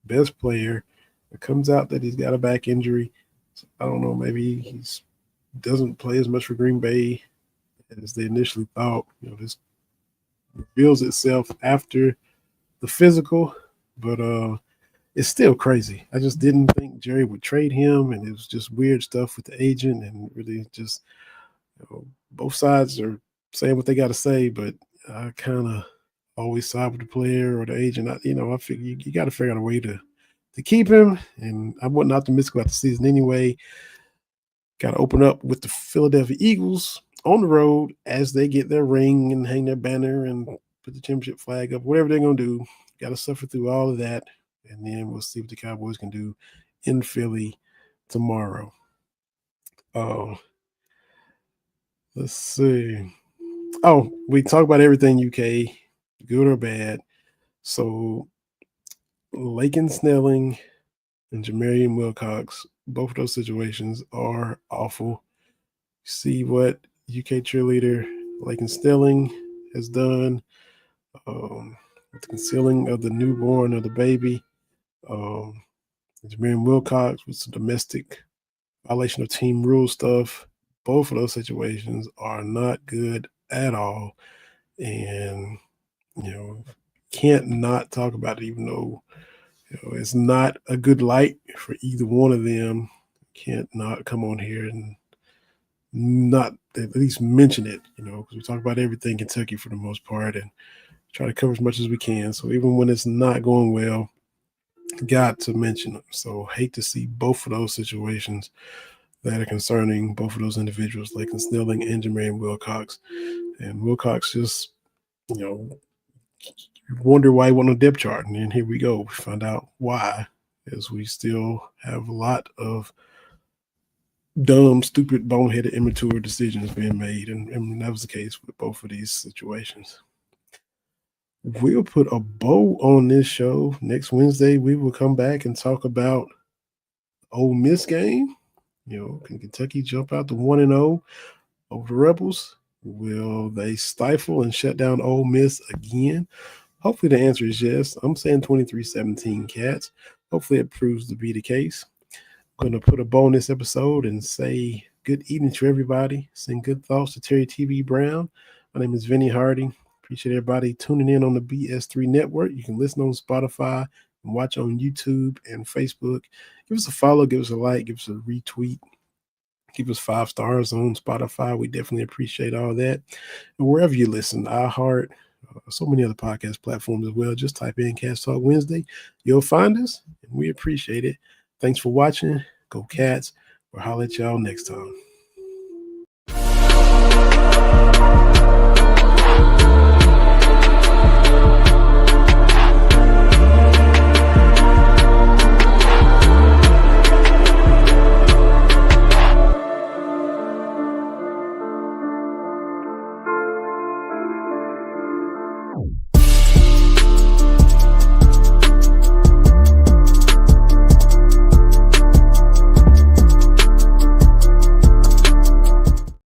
Best player. It comes out that he's got a back injury. So I don't know, maybe he doesn't play as much for Green Bay as they initially thought. This reveals itself after the physical, but it's still crazy. I just didn't think Jerry would trade him, and it was just weird stuff with the agent, and really just both sides are saying what they got to say, but I kind of always side with the player or the agent. I figure you got to figure out a way to keep him, and I wasn't optimistic about the season anyway. Got to open up with the Philadelphia Eagles on the road as they get their ring and hang their banner and put the championship flag up, whatever they're going to do. Got to suffer through all of that, and then we'll see what the Cowboys can do in Philly tomorrow. Let's see. Oh, we talk about everything UK, good or bad. So, Lakin Snelling and Jamarian Wilcox, both of those situations are awful. See what UK cheerleader Lakin Snelling has done with the concealing of the newborn of the baby. Jamarian Wilcox with some domestic violation of team rule stuff. Both of those situations are not good at all. And, can't not talk about it, even though, it's not a good light for either one of them. Can't not come on here and not at least mention it, because we talk about everything Kentucky for the most part and try to cover as much as we can. So even when it's not going well, got to mention them. So hate to see both of those situations that are concerning both of those individuals, like Snelling and Jermaine Wilcox. And Wilcox just, wonder why he won on the depth chart. And then here we go. We found out why, as we still have a lot of dumb, stupid, boneheaded, immature decisions being made. And that was the case with both of these situations. We'll put a bow on this show. Next Wednesday, we will come back and talk about Ole Miss game. Can Kentucky jump out to 1-0 over the Rebels? Will they stifle and shut down Ole Miss again? Hopefully the answer is yes. I'm saying 23-17 Cats. Hopefully it proves to be the case. I'm going to put a bow on this episode and say good evening to everybody. Send good thoughts to Terry TV Brown. My name is Vinny Hardy. Appreciate everybody tuning in on the BS3 network. You can listen on Spotify and watch on YouTube and Facebook. Give us a follow, give us a like, give us a retweet. Give us 5 stars on Spotify. We definitely appreciate all that. And wherever you listen, iHeart, so many other podcast platforms as well. Just type in Cats Talk Wednesday. You'll find us, and we appreciate it. Thanks for watching. Go Cats. We'll holler at y'all next time.